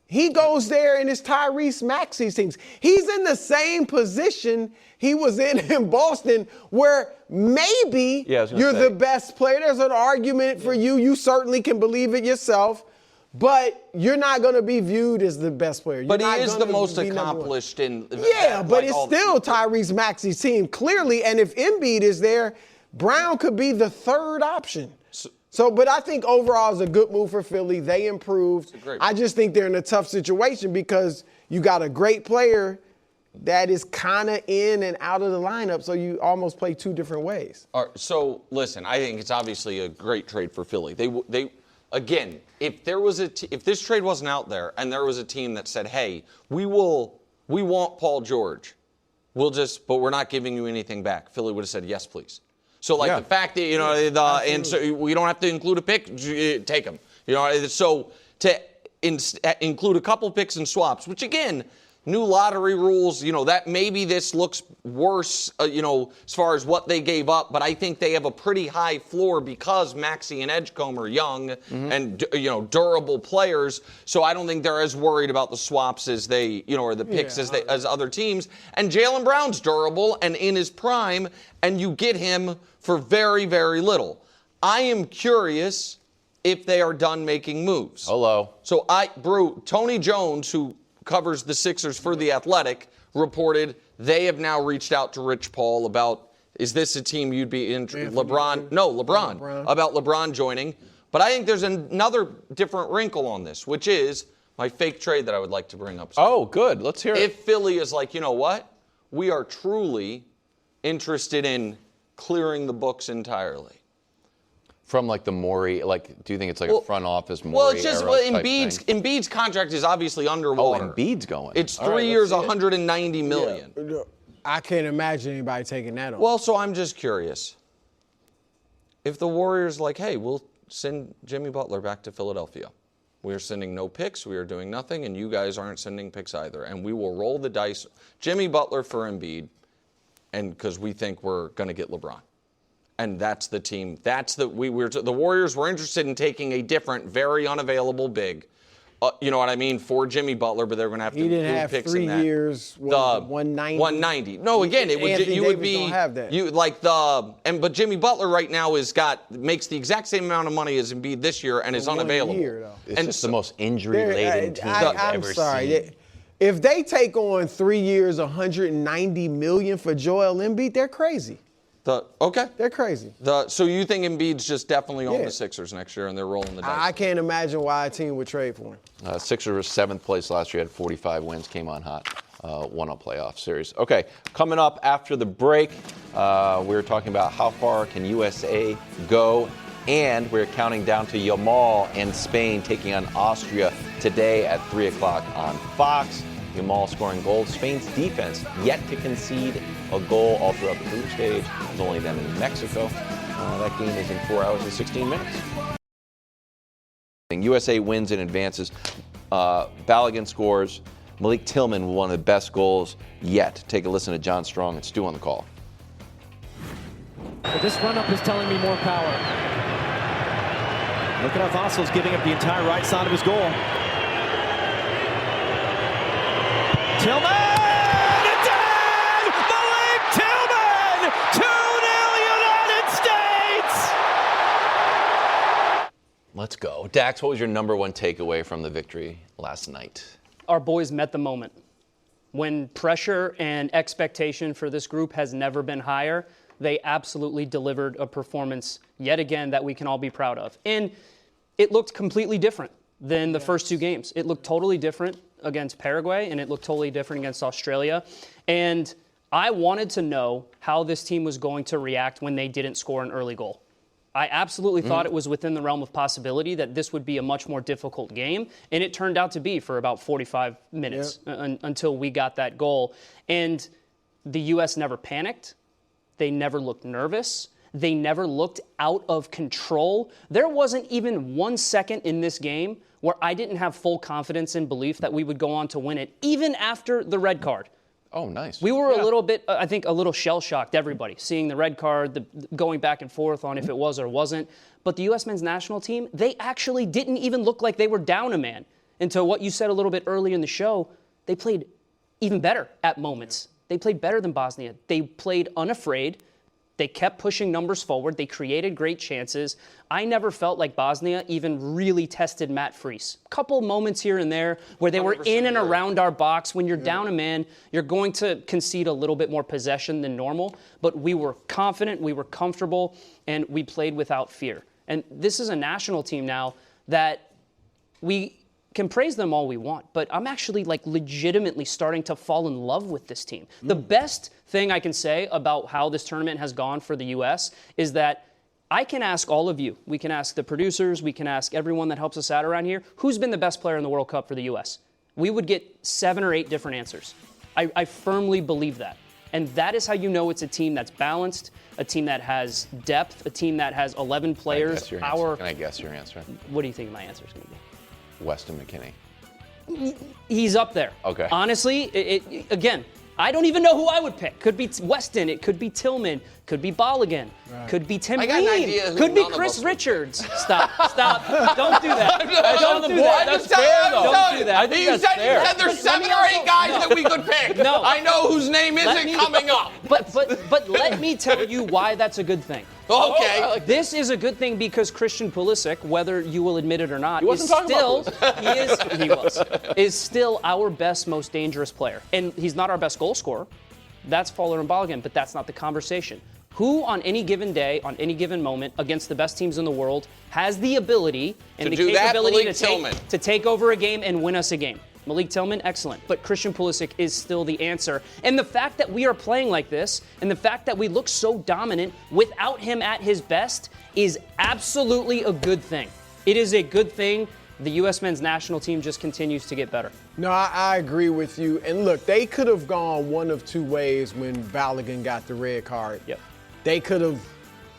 He goes there and it's Tyrese Maxey's teams. He's in the same position he was in Boston, where maybe you're the best player. There's an argument for you. You certainly can believe it yourself. But you're not going to be viewed as the best player. But he is the most accomplished in. Yeah, but it's still Tyrese Maxey's team, clearly. And if Embiid is there, Brown could be the third option. But I think overall it's a good move for Philly. They improved. I just think they're in a tough situation because you got a great player that is kind of in and out of the lineup, so you almost play two different ways. All right, so listen, I think it's obviously a great trade for Philly. They again, if this trade wasn't out there and there was a team that said, "Hey, we want Paul George, but we're not giving you anything back," Philly would have said, "Yes, please." So the fact that and so we don't have to include a pick, take them. So to include a couple picks and swaps, which again, new lottery rules, that maybe this looks worse, as far as what they gave up, but I think they have a pretty high floor because Maxey and Edgecombe are young and, durable players. So I don't think they're as worried about the swaps as they, or the picks as other teams. And Jaylen Brown's durable and in his prime, and you get him for very, very little. I am curious if they are done making moves. Hello. So Tony Jones, who covers the Sixers for The Athletic, reported they have now reached out to Rich Paul about, is this a team you'd be interested in? LeBron. About LeBron joining. But I think there's another different wrinkle on this, which is my fake trade that I would like to bring up. Oh, good. Let's hear it. If Philly is like, you know what? We are truly interested in clearing the books entirely. From the Morey, do you think it's a front office Morey? Well, it's just Embiid's contract is obviously underwater. Oh, Embiid's going. It's 3 years, $190 million. Yeah. I can't imagine anybody taking that on. Well, so I'm just curious. If the Warriors hey, we'll send Jimmy Butler back to Philadelphia. We are sending no picks. We are doing nothing, and you guys aren't sending picks either. And we will roll the dice. Jimmy Butler for Embiid, and because we think we're going to get LeBron. And that's the team. The Warriors were interested in taking a different, very unavailable big. You know what I mean, for Jimmy Butler, but they're going to have to include picks in that. He didn't have 3 years. 190. 190. No, again, you would be. Don't have that. But Jimmy Butler right now makes the exact same amount of money as Embiid this year and is unavailable. It's just the most injury-laden team I've ever seen. If they take on 3 years, $190 million for Joel Embiid, they're crazy. They're crazy. So you think Embiid's just definitely on the Sixers next year and they're rolling the dice? I can't imagine why a team would trade for him. Sixers were 7th place last year, had 45 wins, came on hot, won a playoff series. Okay, coming up after the break, we're talking about how far can USA go, and we're counting down to Yamal and Spain taking on Austria today at 3 o'clock on Fox. Yamal scoring goals. Spain's defense yet to concede a goal all throughout the group stage. It's only them in Mexico. That game is in 4 hours and 16 minutes. USA wins and advances. Balogun scores. Malik Tillman with one of the best goals yet. Take a listen to John Strong and Stu on the call. But this run-up is telling me more power. Look at Vassals giving up the entire right side of his goal. Tillman! It's in! Malik Tillman! 2-0 United States! Let's go. Dax, what was your number one takeaway from the victory last night? Our boys met the moment. When pressure and expectation for this group has never been higher, they absolutely delivered a performance yet again that we can all be proud of. And it looked completely different than the first two games. It looked totally different against Paraguay, and it looked totally different against Australia. And I wanted to know how this team was going to react when they didn't score an early goal. I absolutely thought it was within the realm of possibility that this would be a much more difficult game, and it turned out to be for about 45 minutes until we got that goal. And the U.S. never panicked. They never looked nervous. They never looked out of control. There wasn't even 1 second in this game where I didn't have full confidence and belief that we would go on to win it, even after the red card. Oh, nice. We were a little bit, I think, a little shell-shocked, everybody, seeing the red card, going back and forth on if it was or wasn't. But the U.S. men's national team, they actually didn't even look like they were down a man. And to what you said a little bit earlier in the show, they played even better at moments. They played better than Bosnia. They played unafraid. They kept pushing numbers forward. They created great chances. I never felt like Bosnia even really tested Matt Freese. A couple moments here and there where they were in and around our box. When you're down a man, you're going to concede a little bit more possession than normal. But we were confident, we were comfortable, and we played without fear. And this is a national team now that we can praise them all we want, but I'm actually legitimately starting to fall in love with this team. The best thing I can say about how this tournament has gone for the U.S. is that I can ask all of you, we can ask the producers, we can ask everyone that helps us out around here, who's been the best player in the World Cup for the U.S.? We would get 7 or 8 different answers. I firmly believe that. And that is how you know it's a team that's balanced, a team that has depth, a team that has 11 players. Can I guess your answer? What do you think my answer is going to be? Weston McKennie. He's up there. Okay. Honestly, again, I don't even know who I would pick. Could be Weston. It could be Tillman. Could be Balogun. Could be Tim I got an Ream. idea who Could be none of Chris us Richards. Stop. Don't do that. Don't do that. That's fair, though. Don't do that. I think You said there's 7 or 8 guys that we could pick. No. I know whose name isn't coming up. But let me tell you why that's a good thing. Okay. This is a good thing because Christian Pulisic, whether you will admit it or not, is still our best, most dangerous player. And he's not our best goal scorer. That's Fowler and Balogun, but that's not the conversation. Who on any given day, on any given moment, against the best teams in the world, has the ability and the capability to take over a game and win us a game? Malik Tillman, excellent. But Christian Pulisic is still the answer. And the fact that we are playing like this, and the fact that we look so dominant without him at his best, is absolutely a good thing. It is a good thing. The U.S. men's national team just continues to get better. No, I agree with you. And look, they could have gone one of two ways when Balogun got the red card. Yep. They could have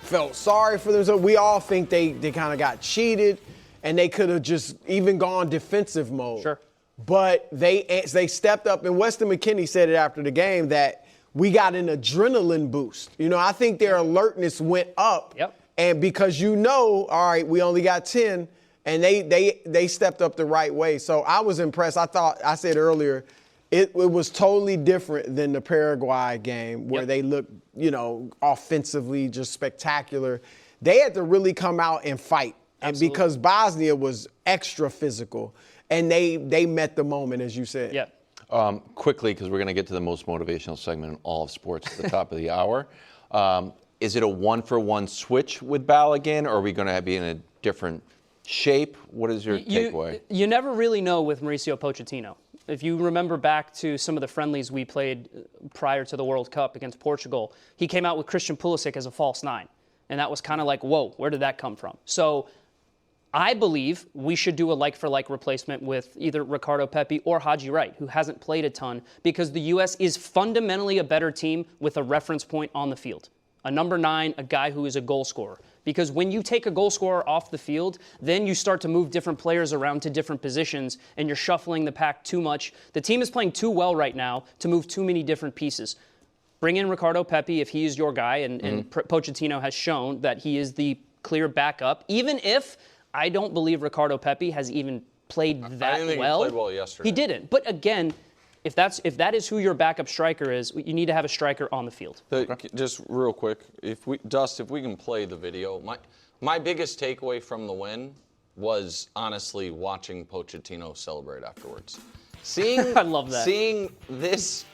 felt sorry for themselves. We all think they kind of got cheated, and they could have just even gone defensive mode. Sure. But they stepped up, and Weston McKennie said it after the game that we got an adrenaline boost. You know, I think their alertness went up. Yep. And because all right, we only got 10, and they stepped up the right way. So I was impressed. I said earlier, it was totally different than the Paraguay game where they looked, offensively just spectacular. They had to really come out and fight. And because Bosnia was extra physical. And they met the moment, as you said. Yeah. Quickly, because we're going to get to the most motivational segment in all of sports at the top of the hour. Is it a 1-for-1 switch with Balogun, or are we going to be in a different shape? What is your takeaway? You never really know with Mauricio Pochettino. If you remember back to some of the friendlies we played prior to the World Cup against Portugal, he came out with Christian Pulisic as a false 9. And that was kind of like, whoa, where did that come from? So I believe we should do a like-for-like replacement with either Ricardo Pepi or Haji Wright, who hasn't played a ton, because the U.S. is fundamentally a better team with a reference point on the field. A number 9, a guy who is a goal scorer. Because when you take a goal scorer off the field, then you start to move different players around to different positions, and you're shuffling the pack too much. The team is playing too well right now to move too many different pieces. Bring in Ricardo Pepi if he is your guy, and Pochettino has shown that he is the clear backup, even if I don't believe Ricardo Pepi has even played that I didn't think well. he played well yesterday. He didn't. But again, if that is who your backup striker is, you need to have a striker on the field. Just real quick, if we can play the video. My biggest takeaway from the win was honestly watching Pochettino celebrate afterwards. I love that. Seeing this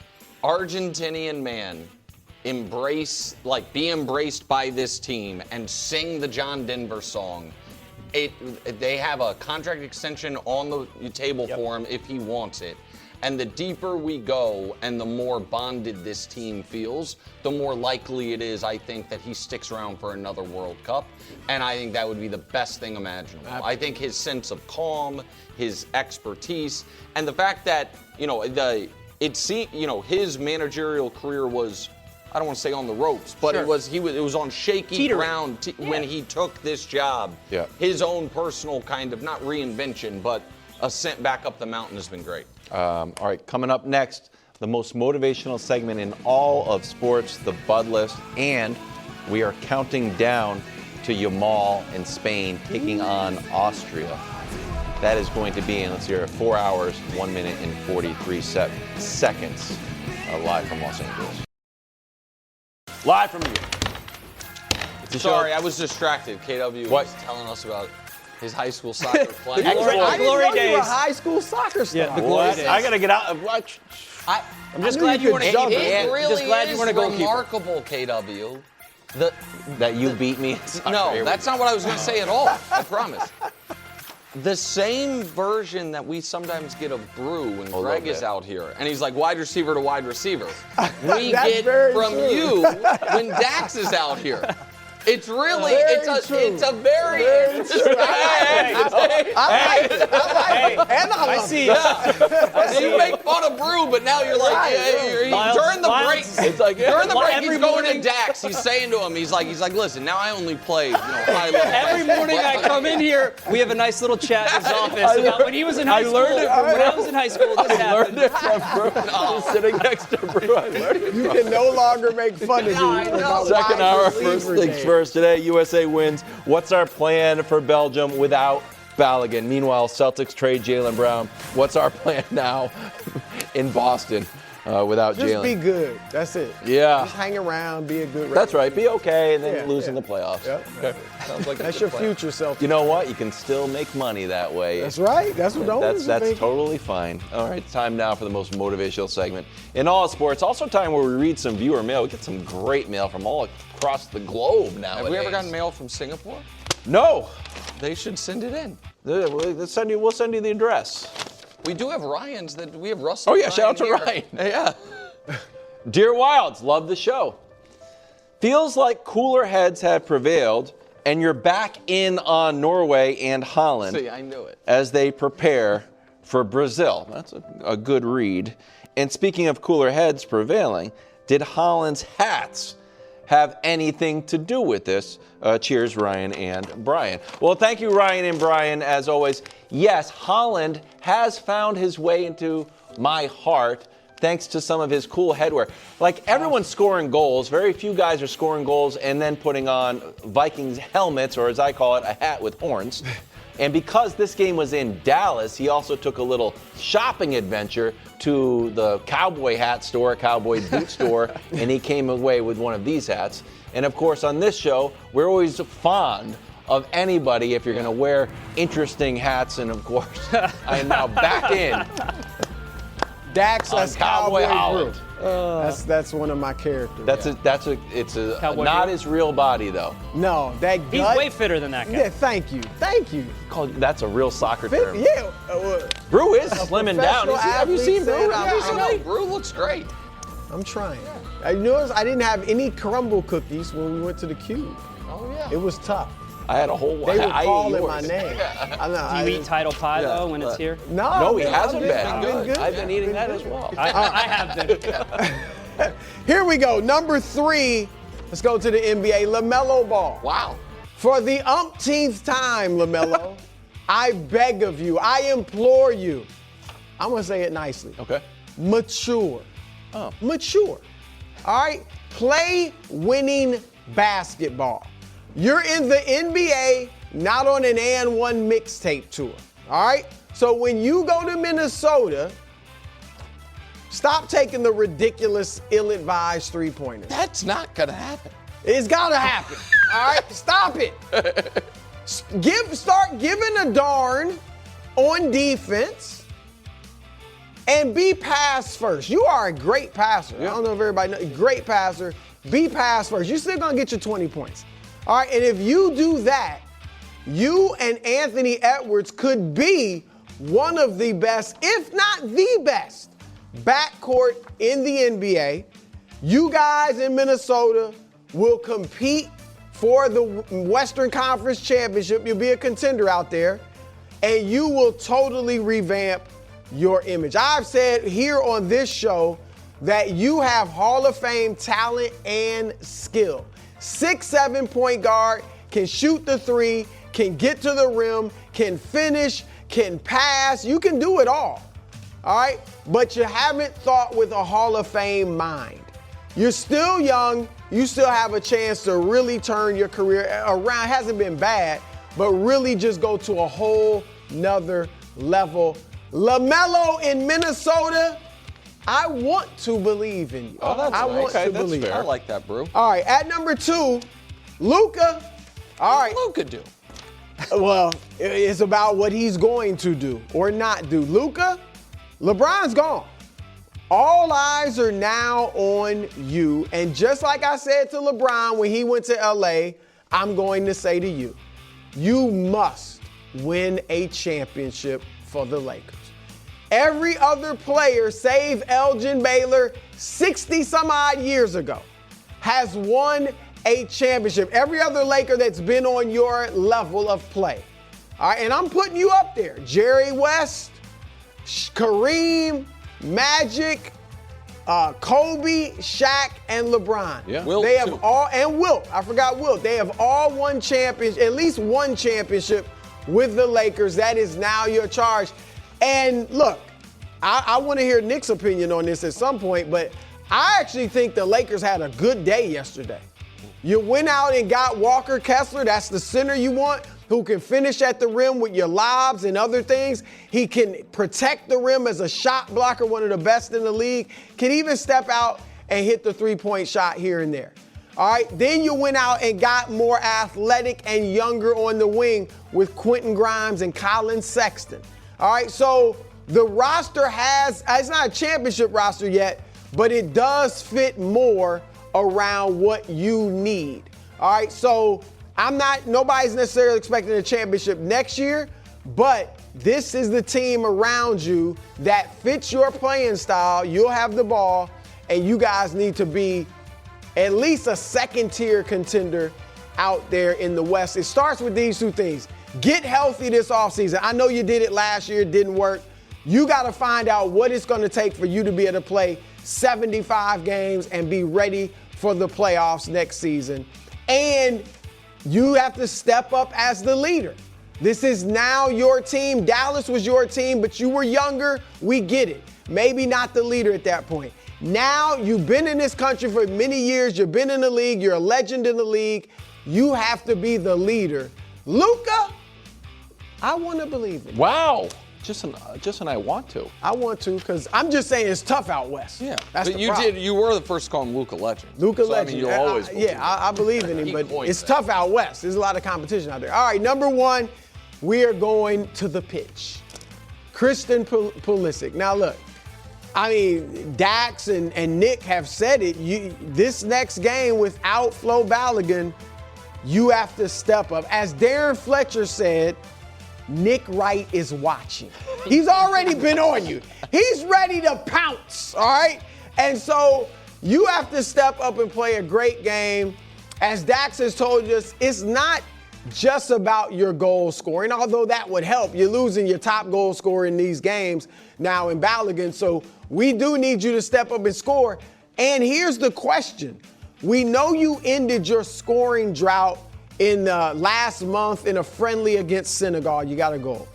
Argentinian man be embraced by this team and sing the John Denver song. They have a contract extension on the table for him if he wants it. And the deeper we go and the more bonded this team feels, the more likely it is, I think, that he sticks around for another World Cup. And I think that would be the best thing imaginable. I think his sense of calm, his expertise, and the fact that, his managerial career was, I don't want to say on the ropes, but it was on shaky ground when he took this job. Yeah. His own personal kind of, not reinvention, but ascent back up the mountain has been great. All right, coming up next, the most motivational segment in all of sports, the Bud List, and we are counting down to Yamal in Spain taking on Austria. That is going to be in, let's hear it, 4 hours, 1 minute, and 43 seconds, live from Los Angeles. Live from you. Sorry, I was distracted. KW was telling us about his high school soccer play. I didn't know you were a high school soccer star. Yeah, the glory days. I got to get out and watch. I'm just glad you want to jump. It really is remarkable, KW. That you beat me. No, that's not what I was going to say at all. I promise. The same version that we sometimes get of Brew when Greg is out here, and he's like wide receiver to wide receiver. We get from you when Dax is out here. It's really, it's a very interesting. I see. You make fun of Brew, but now you're like, during the break, during the break, he's going to Dax. He's saying to him, he's like, listen, now I only play, high level. Every morning I come in here, we have a nice little chat in his office about when he was in high school. When I was in high school, this happened. I learned it from Brew. I was sitting next to Brew. I learned it from You can no longer make fun of you. Second hour, first things first. Today, USA wins. What's our plan for Belgium without Balogun? Meanwhile, Celtics trade Jaylen Brown. What's our plan now in Boston without Jaylen? Just be good. That's it. Yeah. Just hang around, be a good That's right. Be okay, and then lose in the playoffs. Yep. Okay. Sounds like that's your future, Celtics. You know what? You can still make money that way. That's right. That's what That's totally fine. All right, time now for the most motivational segment in all sports. Also time where we read some viewer mail. We get some great mail from all across the globe now. Have we ever gotten mail from Singapore? No. They should send it in. We'll send you the address. We do have Ryan's. We have Russell. Oh yeah, shout out to here. Ryan. Yeah. Dear Wilds, love the show. Feels like cooler heads have prevailed, and you're back in on Norway and Holland. See, I knew it. As they prepare for Brazil. That's a good read. And speaking of cooler heads prevailing, did Holland's hats have anything to do with this? Cheers, Ryan and Brian. Well, thank you, Ryan and Brian, as always. Yes, Holland has found his way into my heart thanks to some of his cool headwear. Like, everyone's scoring goals. Very few guys are scoring goals and then putting on Vikings helmets, or as I call it, a hat with horns. And because this game was in Dallas, he also took a little shopping adventure to the cowboy hat store, cowboy boot store, and he came away with one of these hats. And of course, on this show, we're always fond of anybody if you're going to wear interesting hats. And of course, I am now back in. Dax as Cowboy Holland. That's one of my characters. It's a not his real body though. No, that gut. He's way fitter than that guy. Yeah, thank you. That's a real soccer term. Yeah. Brew is slimming down. Have you seen Brew? Brew looks great. I'm trying. I noticed I didn't have any crumble cookies when we went to the Cube. Oh yeah. It was tough. I had a whole. They were calling my name. Do you eat Title Pie though when it's here? No, he hasn't been. Good. I've been eating that as well. I have been. Here we go. Number 3. Let's go to the NBA. LaMelo Ball. Wow. For the umpteenth time, LaMelo, I beg of you, I implore you. I'm going to say it nicely. Okay. Mature. Oh. Mature. All right? Play winning basketball. You're in the NBA, not on an and one mixtape tour. All right? So when you go to Minnesota, stop taking the ridiculous, ill-advised three-pointers. That's not going to happen. It's got to happen. All right? Stop it. Start giving a darn on defense and be pass first. You are a great passer. I don't know if everybody knows. Great passer. Be pass first. You're still going to get your 20 points. All right? And if you do that, you and Anthony Edwards could be one of the best, if not the best, backcourt in the NBA. You guys in Minnesota will compete for the Western Conference Championship. You'll be a contender out there, and you will totally revamp your image. I've said here on this show that you have Hall of Fame talent and skill. 6'7" point guard, can shoot the three, can get to the rim, can finish, can pass. You can do it all right? But you haven't thought with a Hall of Fame mind. You're still young. You still have a chance to really turn your career around. It hasn't been bad, but really just go to a whole nother level. LaMelo in Minnesota, I want to believe in you. Oh, that's I want to that's believe. Fair. I like that, bro. All right, at number 2, Luka. All right. Luka do? Well, it's about what he's going to do or not do. Luka, LeBron's gone. All eyes are now on you. And just like I said to LeBron when he went to LA, I'm going to say to you, you must win a championship for the Lakers. Every other player, save Elgin Baylor, 60 some odd years ago, has won a championship. Every other Laker that's been on your level of play. All right, and I'm putting you up there. Jerry West, Kareem, Magic, Kobe, Shaq, and LeBron. Yeah. Wilt they have too. all, and Wilt, I forgot Wilt. They have all won champions, at least one championship with the Lakers. That is now your charge. And look, I want to hear Nick's opinion on this at some point, but I actually think the Lakers had a good day yesterday. You went out and got Walker Kessler. That's the center you want, who can finish at the rim with your lobs and other things. He can protect the rim as a shot blocker, one of the best in the league. Can even step out and hit the three-point shot here and there. All right, then you went out and got more athletic and younger on the wing with Quentin Grimes and Colin Sexton. All right, so the roster it's not a championship roster yet, but it does fit more around what you need. All right, so nobody's necessarily expecting a championship next year, but this is the team around you that fits your playing style. You'll have the ball, and you guys need to be at least a second-tier contender out there in the West. It starts with these two things. Get healthy this offseason. I know you did it last year. It didn't work. You got to find out what it's going to take for you to be able to play 75 games and be ready for the playoffs next season. And you have to step up as the leader. This is now your team. Dallas was your team, but you were younger. We get it. Maybe not the leader at that point. Now you've been in this country for many years. You've been in the league. You're a legend in the league. You have to be the leader. Luka, I want to believe in you. Wow. Just an I want to. I want to because I'm just saying it's tough out west. Yeah, that's but the problem. you were the first to call him Luka Legend. Luka so, Legend. I mean, you'll always believe I believe in him, He but coined it's that. tough out west. There's a lot of competition out there. All right, number 1, we are going to the pitch. Christian Pulisic. Now look, I mean, Dax and Nick have said it. This next game without Flo Balogun, you have to step up. As Darren Fletcher said, Nick Wright is watching. He's already been on you. He's ready to pounce, all right? And so you have to step up and play a great game. As Dax has told us, it's not just about your goal scoring, although that would help. You're losing your top goal scorer in these games now in Balogun, so we do need you to step up and score. And here's the question. We know you ended your scoring drought in the last month in a friendly against Senegal. You got a goal.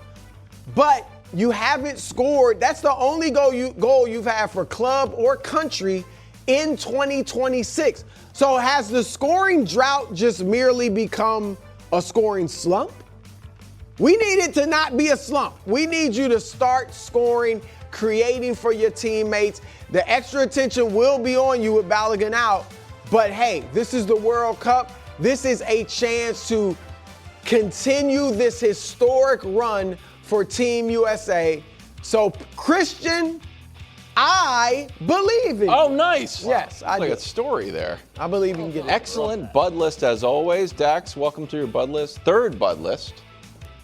But you haven't scored. That's the only goal you've had for club or country in 2026. So has the scoring drought just merely become a scoring slump? We need it to not be a slump. We need you to start scoring, creating for your teammates. The extra attention will be on you with Balogun out. But hey, this is the World Cup. This is a chance to continue this historic run for Team USA. So, Christian, I believe in you. Oh, nice. Yes, I like do. a story there. I believe you can get it. Excellent Bud list as always. Dax, welcome to your Bud list. Third Bud list,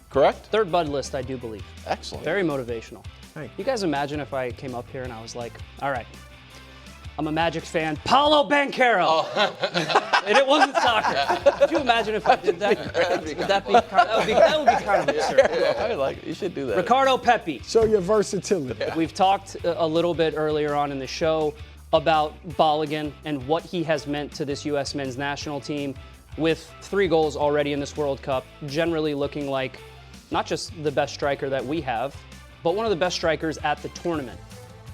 correct? Third Bud list, I do believe. Excellent. Very motivational. Thank You guys imagine if I came up here and I was like, all right, I'm a Magic fan, Paolo Banchero. And it wasn't soccer. Could you imagine if I did that? That would be kind of absurd. I like it. You should do that. Ricardo Pepi. Show your versatility. We've talked a little bit earlier on in the show about Balogun and what he has meant to this U.S. men's national team with 3 goals already in this World Cup, generally looking like not just the best striker that we have, but one of the best strikers at the tournament.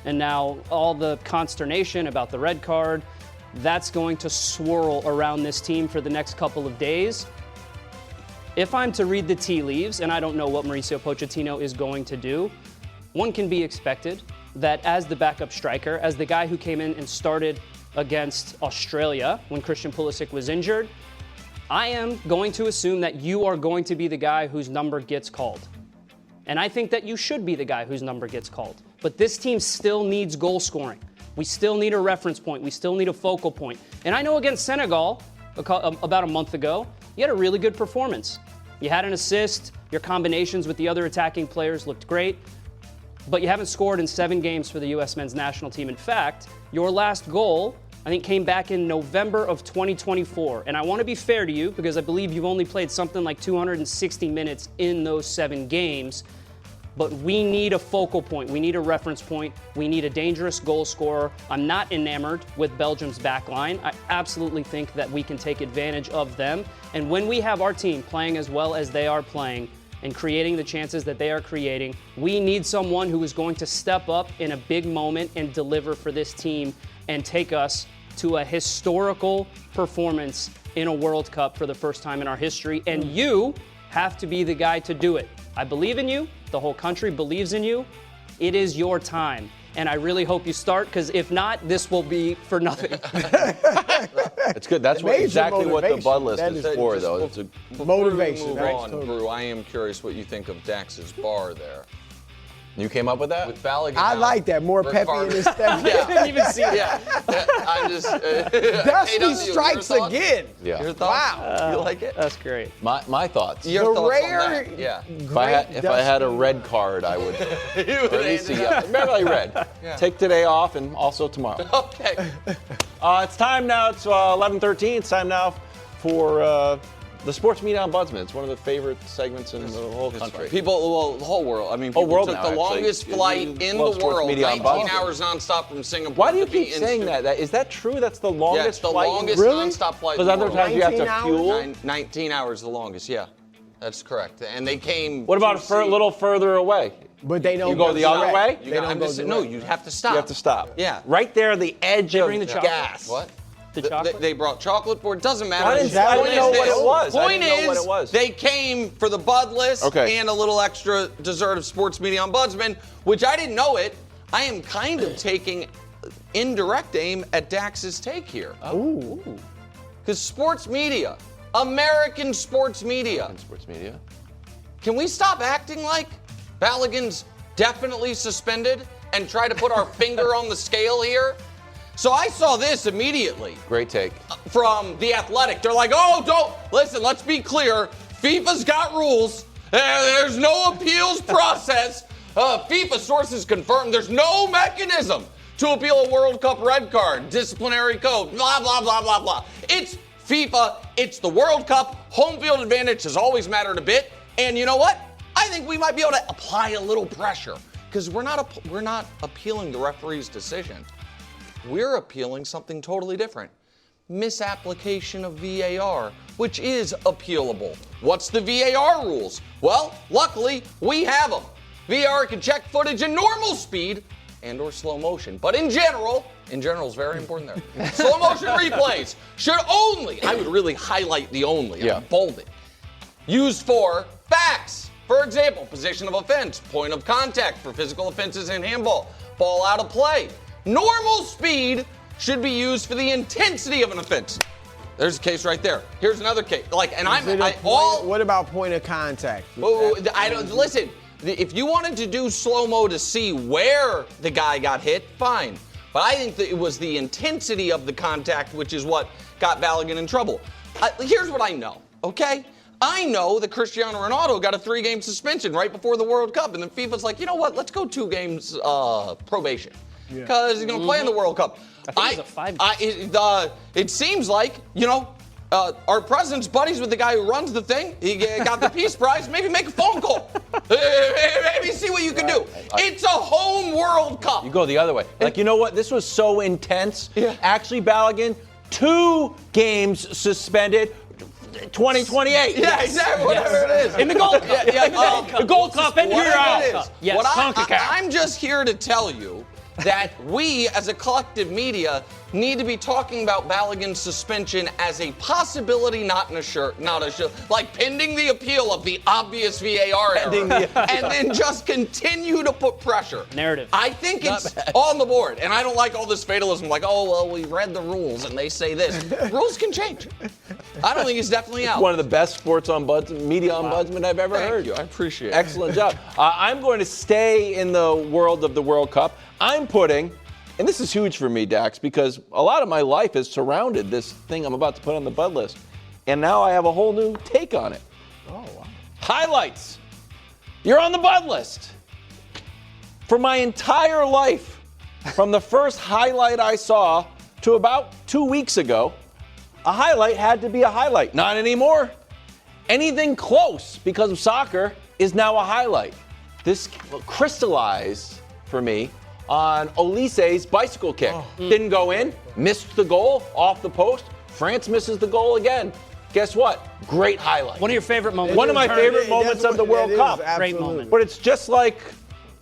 And now all the consternation about the red card, that's going to swirl around this team for the next couple of days. If I'm to read the tea leaves, and I don't know what Mauricio Pochettino is going to do, one can be expected that as the backup striker, as the guy who came in and started against Australia when Christian Pulisic was injured, I am going to assume that you are going to be the guy whose number gets called. And I think that you should be the guy whose number gets called. But this team still needs goal scoring. We still need a reference point. We still need a focal point. And I know against Senegal, about a month ago, you had a really good performance. You had an assist. Your combinations with the other attacking players looked great. But you haven't scored in 7 games for the U.S. men's national team. In fact, your last goal, I think, came back in November of 2024. And I want to be fair to you because I believe you've only played something like 260 minutes in those 7 games. But we need a focal point. We need a reference point. We need a dangerous goal scorer. I'm not enamored with Belgium's back line. I absolutely think that we can take advantage of them. And when we have our team playing as well as they are playing and creating the chances that they are creating, we need someone who is going to step up in a big moment and deliver for this team and take us to a historical performance in a World Cup for the first time in our history. And you have to be the guy to do it. I believe in you. The whole country believes in you. It is your time. And I really hope you start, because if not, this will be for nothing. It's good. That's exactly what the Bud list is for, though. It's a motivation. Move on, Brew. I am curious what you think of Dax's bar there. You came up with that? With Balogun. I like that. More peppy in his step. Yeah. I didn't even see that. Yeah. I'm just. Dusty strikes again. Yeah. Your thoughts? Wow. You like it? That's great. My thoughts. Your The thoughts rare, on that? Yeah. If I had a red card, I would. Or at least primarily red. Yeah. Take today off and also tomorrow. Okay. It's time now. It's 11:13. It's time now for the Sports Media Ombudsman. It's one of the favorite segments in the whole country. People, the whole world. I mean, people world took now, the longest actually. flight in Love the Sports world, Media 19 Ombudsman. hours nonstop from Singapore. Why do you to be keep in saying studio. that? Is that true? That's the Yeah, longest it's the flight? longest Really? nonstop flight. Because in the other world. times you have 19 to hours? fuel. 19 hours the longest, yeah. That's correct. And they came. What about to a little further away? But they don't You go the other way? You got, I'm just saying, no, you have to stop. You have to stop. Yeah. Right there, the edge of bring the chocolate. gas. What? The chocolate? They brought chocolate for it. Doesn't matter. I didn't know what it was. I Point didn't know what is, it was. they came for the Bud list Okay. and a little extra dessert of Sports Media Ombudsman, which I didn't know it. I am kind of taking indirect aim at Dax's take here. Ooh. Because sports media, American sports media, Sports Media. can we stop acting like Balogun's definitely suspended and try to put our finger on the scale here? So I saw this immediately Great take. from The Athletic. They're like, oh, don't, listen, let's be clear. FIFA's got rules. There's no appeals process. FIFA sources confirm there's no mechanism to appeal a World Cup red card, disciplinary code, blah, blah, blah, blah, blah. It's FIFA. It's the World Cup. Home field advantage has always mattered a bit. And you know what? I think we might be able to apply a little pressure, because we're not appealing the referee's decision. We're appealing something totally different. misapplication of VAR, which is appealable. What's the VAR rules? Well, luckily, we have them. VAR can check footage in normal speed and or slow motion. But in general is very important there. Slow motion replays should only, I would really highlight the only, bold it, used for facts. For example, position of offense, point of contact for physical offenses in handball, ball out of play. Normal speed should be used for the intensity of an offense. There's a case right there. Here's another case. What about point of contact? Listen. If you wanted to do slow-mo to see where the guy got hit, fine. But I think that it was the intensity of the contact, which is what got Balogun in trouble. Here's what I know, okay? I know that Cristiano Ronaldo got a 3-game suspension right before the World Cup, and then FIFA's like, you know what? Let's go 2 games probation because he's going to play in the World Cup. I think it was a 5. It seems like, our president's buddies with the guy who runs the thing. He got the Peace Prize. Maybe make a phone call. Maybe see what you can do. It's a home World Cup. You go the other way. You know what? This was so intense. Yeah. Actually, Balogun, 2 games suspended. 2028. Yeah, exactly. Whatever it is. In the Gold Cup. The Gold Cup. Whatever it is. Yes. I'm just here to tell you that we, as a collective media, need to be talking about Balogun's suspension as a possibility, not a sure, like pending the appeal of the obvious VAR error, and then just continue to put pressure. Narrative. I think it's on the board, and I don't like all this fatalism, like, oh, well, we read the rules, and they say this. Rules can change. I don't think he's definitely out. One of the best sports media ombudsmen I've ever heard. Thank you. I appreciate it. Excellent job. I'm going to stay in the world of the World Cup. I'm putting, and this is huge for me, Dax, because a lot of my life has surrounded this thing I'm about to put on the bud list. And now I have a whole new take on it. Oh, wow. Highlights. You're on the bud list. For my entire life, from the first highlight I saw to about 2 weeks ago, a highlight had to be a highlight. Not anymore. Anything close, because of soccer, is now a highlight. This crystallized for me on Olise's bicycle kick. Didn't go in, missed the goal, off the post. France misses the goal again. Guess what? Great highlight. One of your favorite moments. One of my favorite moments of the World Cup. Great moment. But it's just like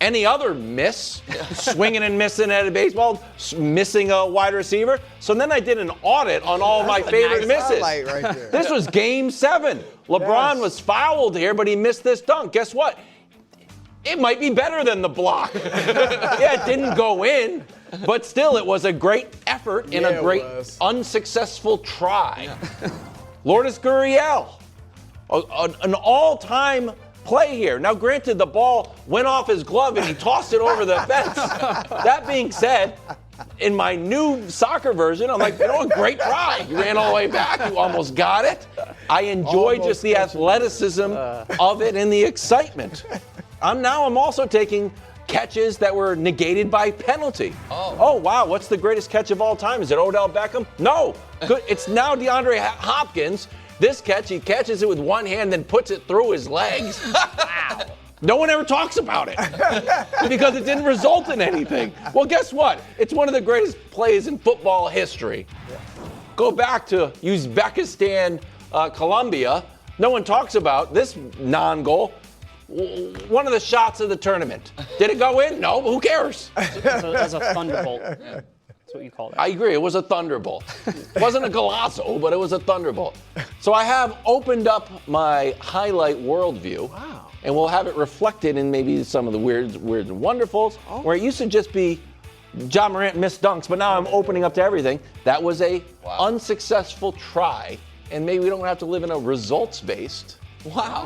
any other miss, swinging and missing at a baseball, missing a wide receiver. So then I did an audit on all my favorite misses. Right there. This was Game 7. LeBron was fouled here, but he missed this dunk. Guess what? It might be better than the block. Yeah, it didn't go in, but still, it was a great effort and a great unsuccessful try. Lourdes Gurriel, an all-time play here. Now, granted, the ball went off his glove and he tossed it over the fence. That being said, in my new soccer version, I'm like, great try. You ran all the way back. You almost got it. I enjoy just the athleticism of it and the excitement. I'm also taking catches that were negated by penalty. Oh, wow. What's the greatest catch of all time? Is it Odell Beckham? No. It's now DeAndre Hopkins. This catch, he catches it with one hand, then puts it through his legs. Wow. No one ever talks about it because it didn't result in anything. Well, guess what? It's one of the greatest plays in football history. Go back to Uzbekistan, Colombia. No one talks about this non-goal. One of the shots of the tournament. Did it go in? No, but who cares? As a thunderbolt. That's what you call it. I agree. It was a thunderbolt. It wasn't a golazo, but it was a thunderbolt. So I have opened up my highlight worldview. Wow. And we'll have it reflected in maybe some of the weird and wonderfuls, where it used to just be John Morant missed dunks, but now I'm opening up to everything. That was a unsuccessful try, and maybe we don't have to live in a results-based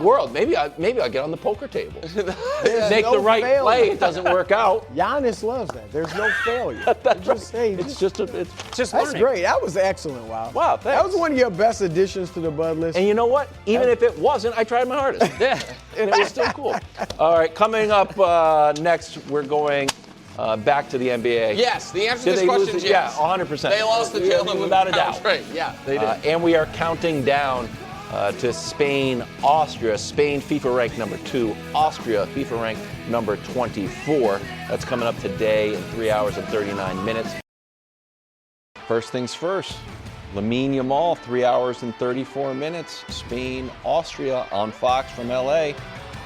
world. Maybe I'll get on the poker table. Make the right play. It doesn't work out. Giannis loves that. There's no failure. It's just that's learning. great. That was excellent. Wow, thanks. That was one of your best additions to the Bud list. And you know what? Even if it wasn't, I tried my hardest. Yeah, and it was still cool. All right, coming up next, we're going back to the NBA. Yes, the answer to this question is yes. Yeah, 100%. They lost the Jaylen without a doubt. Right. Yeah, they did. And we are counting down to Spain, Austria. Spain, FIFA ranked number 2. Austria, FIFA ranked number 24. That's coming up today in 3 hours and 39 minutes. First things first, Lamine Yamal, 3 hours and 34 minutes. Spain, Austria on Fox from LA.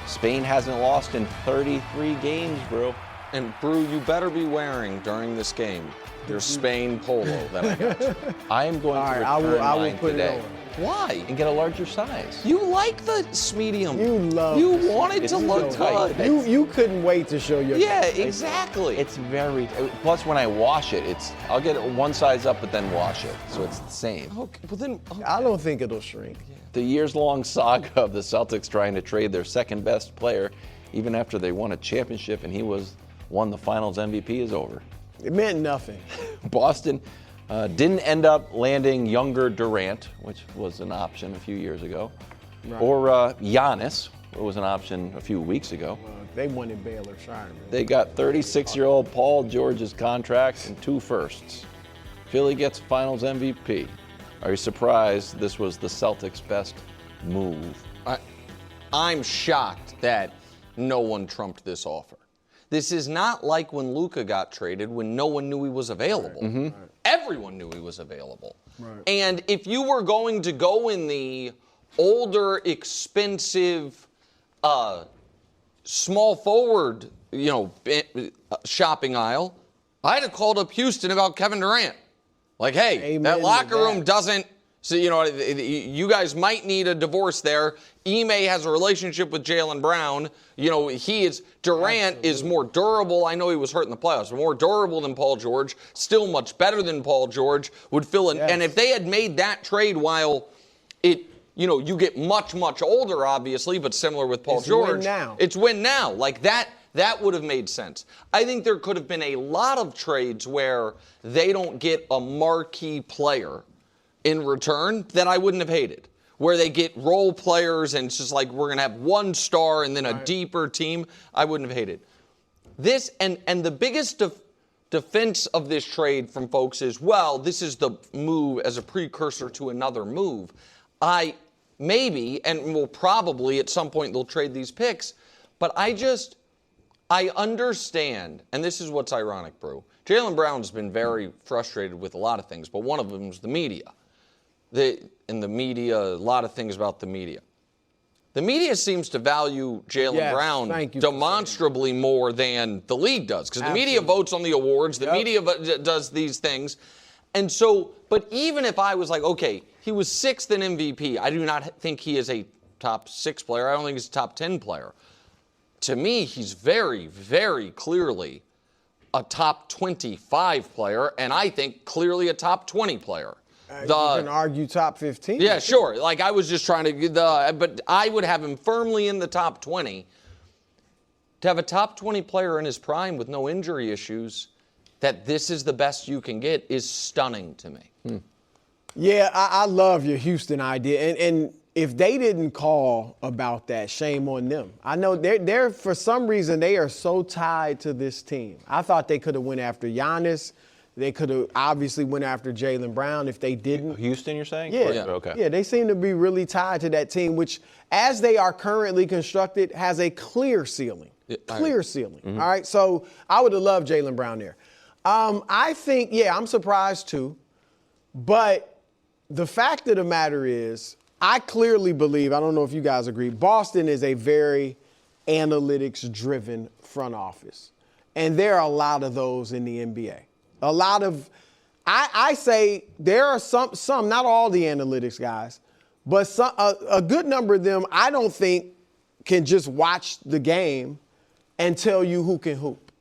Spain hasn't lost in 33 games, bro. And Brew, you better be wearing during this game your Spain polo that I got you. I am going to return I will mine put today. it on. Why? And get a larger size. You like the medium. You want it to look good. You couldn't wait to show your. Yeah, exactly. It's very. Plus, when I wash it, I'll get it one size up, but then wash it, so it's the same. Okay, well then, okay. I don't think it'll shrink. The years-long saga of the Celtics trying to trade their second-best player, even after they won a championship and he won the Finals MVP, is over. It meant nothing. Boston didn't end up landing younger Durant, which was an option a few years ago, or Giannis, what was an option a few weeks ago. They wanted Baylor. Sorry, man. They got 36-year-old Paul George's contract and 2 firsts. Philly gets Finals MVP. Are you surprised this was the Celtics' best move? I'm shocked that no one trumped this offer. This is not like when Luka got traded when no one knew he was available. Mm-hmm. Everyone knew he was available. Right. And if you were going to go in the older, expensive, small forward, shopping aisle, I'd have called up Houston about Kevin Durant. Like, hey, Amen that locker to room that. doesn't. So, you guys might need a divorce there. Ime has a relationship with Jaylen Brown. Durant is more durable. I know he was hurt in the playoffs, but more durable than Paul George. Still much better than Paul George. Would fill in. Yes. And if they had made that trade while you get much, much older, obviously, but similar with Paul George. Win now. It's win now. Like that would have made sense. I think there could have been a lot of trades where they don't get a marquee player in return that I wouldn't have hated, where they get role players and it's just like we're going to have one star and then a deeper team. I wouldn't have hated. This and the biggest defense of this trade from folks is, well, this is the move as a precursor to another move. Maybe, and will probably at some point they'll trade these picks, but I understand, and this is what's ironic, Brew. Jaylen Brown's been very frustrated with a lot of things, but one of them is the media. In the media, a lot of things about the media. The media seems to value Jaylen Brown demonstrably more than the league does, because the media votes on the awards, the media does these things. And so, but even if I was like, okay, he was 6th in MVP, I do not think he is a top 6 player. I don't think he's a top 10 player. To me, he's very, very clearly a top 25 player, and I think clearly a top 20 player. You can argue top 15. Yeah, sure. Like I was just trying to but I would have him firmly in the top 20. To have a top 20 player in his prime with no injury issues, that this is the best you can get is stunning to me. Yeah, I love your Houston idea. And if they didn't call about that, shame on them. I know they're for some reason, they are so tied to this team. I thought they could have went after Giannis. They could have obviously went after Jaylen Brown if they didn't. Houston, you're saying? Yeah. Okay. Yeah, they seem to be really tied to that team, which, as they are currently constructed, has a clear ceiling. Clear ceiling. Mm-hmm. All right, so I would have loved Jaylen Brown there. I think, I'm surprised too. But the fact of the matter is, I clearly believe, I don't know if you guys agree, Boston is a very analytics-driven front office. And there are a lot of those in the NBA. A lot of, I say there are some, not all the analytics guys, but a good number of them I don't think can just watch the game and tell you who can hoop.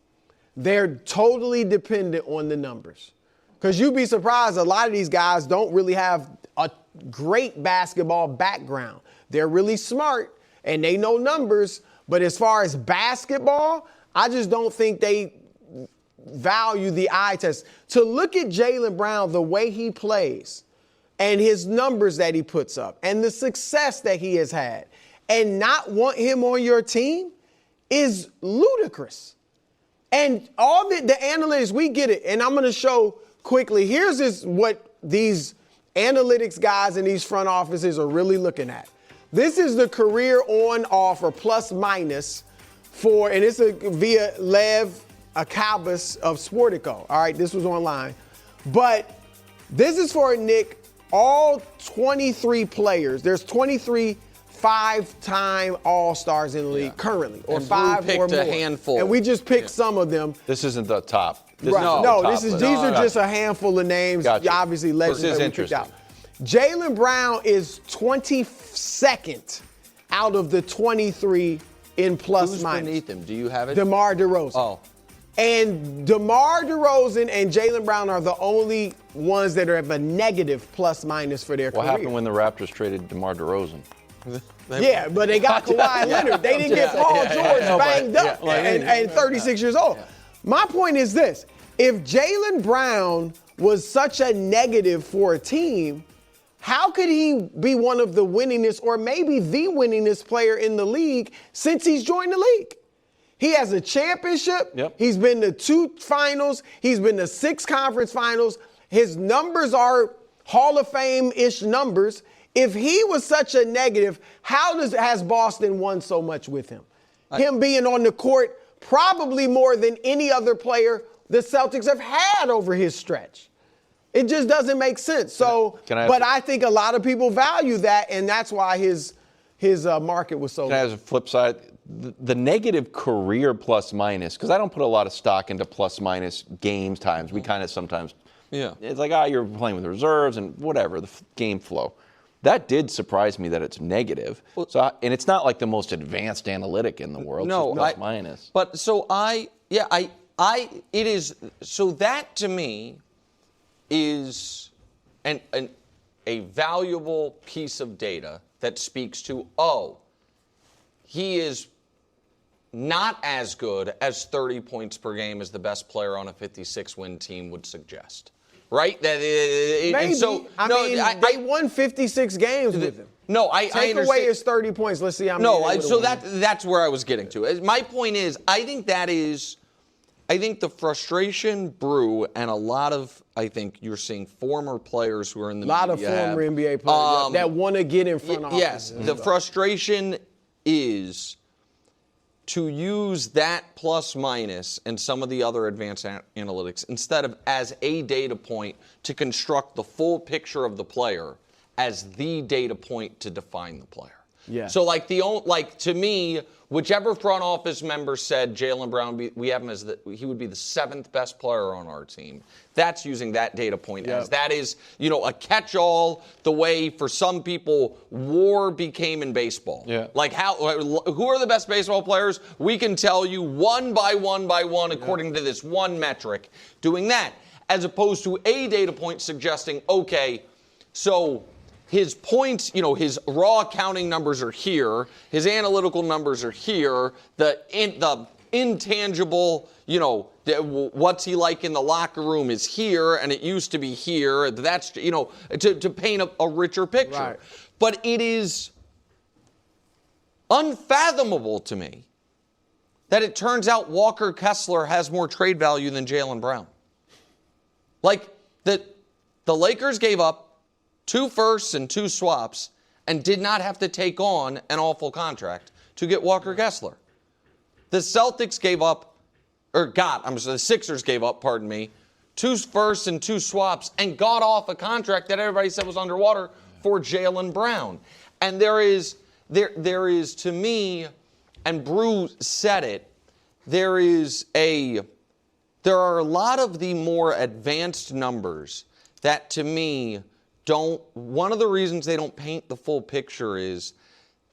They're totally dependent on the numbers. Because you'd be surprised, a lot of these guys don't really have a great basketball background. They're really smart and they know numbers, but as far as basketball, I just don't think they value the eye test. To look at Jaylen Brown, the way he plays and his numbers that he puts up and the success that he has had and not want him on your team is ludicrous. And all the analytics, we get it. And I'm going to show quickly, here's what these analytics guys in these front offices are really looking at. This is the career on, off, or plus minus for, and it's via Lev Akabas of Sportico. All right, this was online. But this is for Nick all 23 players, there's 23 five-time All-Stars in the league currently, or and five Blue or picked more. a handful. And we just picked some of them. This isn't the top. This Right. isn't the No, top these list. are just a handful of names, Gotcha. obviously legends This is that we picked interesting. out. Jaylen Brown is 22nd out of the 23 in plus Who's minus. beneath him? Do you have it? DeMar DeRozan. Oh. And DeMar DeRozan and Jaylen Brown are the only ones that have a negative plus minus for their What career. happened when the Raptors traded DeMar DeRozan? Yeah, but they got Kawhi Leonard. They didn't get Paul George banged up and 36 years old. My point is this. If Jaylen Brown was such a negative for a team, how could he be one of the winningest or maybe the winningest player in the league since he's joined the league? He has a championship. Yep. He's been to 2 finals. He's been to 6 conference finals. His numbers are Hall of Fame-ish numbers. If he was such a negative, has Boston won so much with him? Him being on the court probably more than any other player the Celtics have had over his stretch. It just doesn't make sense. So, but I think a lot of people value that, and that's why his market was so. Can I have a flip side? The negative career plus minus, because I don't put a lot of stock into plus minus games times. We kind of sometimes, it's like, you're playing with reserves and whatever, the game flow. That did surprise me that it's negative. And it's not like the most advanced analytic in the world. No, it's just plus minus. But so it is, so that to me is a valuable piece of data that speaks to, he is not as good as 30 points per game as the best player on a 56-win team would suggest. Right? Maybe. And so, they won 56 games with him. No, I Take understand. away his 30 points. Let's see how many. That's where I was getting to. My point is, I think the frustration brew, and a lot of, I think you're seeing former players who are in the A lot of former NBA players that want to get in front of Yes, the frustration is to use that plus minus and some of the other advanced analytics instead of as a data point to construct the full picture of the player as the data point to define the player. Yeah. So to me, whichever front office member said Jaylen Brown, we have him as he would be the 7th best player on our team. That's using that data point as that is, a catch-all. The way for some people WAR became in baseball. Yeah. Like who are the best baseball players? We can tell you one by one according to this one metric. Doing that as opposed to a data point suggesting, okay, so his points, his raw counting numbers are here. His analytical numbers are here. The intangible, what's he like in the locker room is here, and it used to be here. That's, to paint a richer picture. Right. But it is unfathomable to me that it turns out Walker Kessler has more trade value than Jaylen Brown. Like, the Lakers gave up 2 firsts and 2 swaps and did not have to take on an awful contract to get Walker Kessler. The Celtics the Sixers gave up, 2 firsts and 2 swaps and got off a contract that everybody said was underwater for Jaylen Brown. And there is to me, and Brew said it, there are a lot of the more advanced numbers that to me one of the reasons they don't paint the full picture is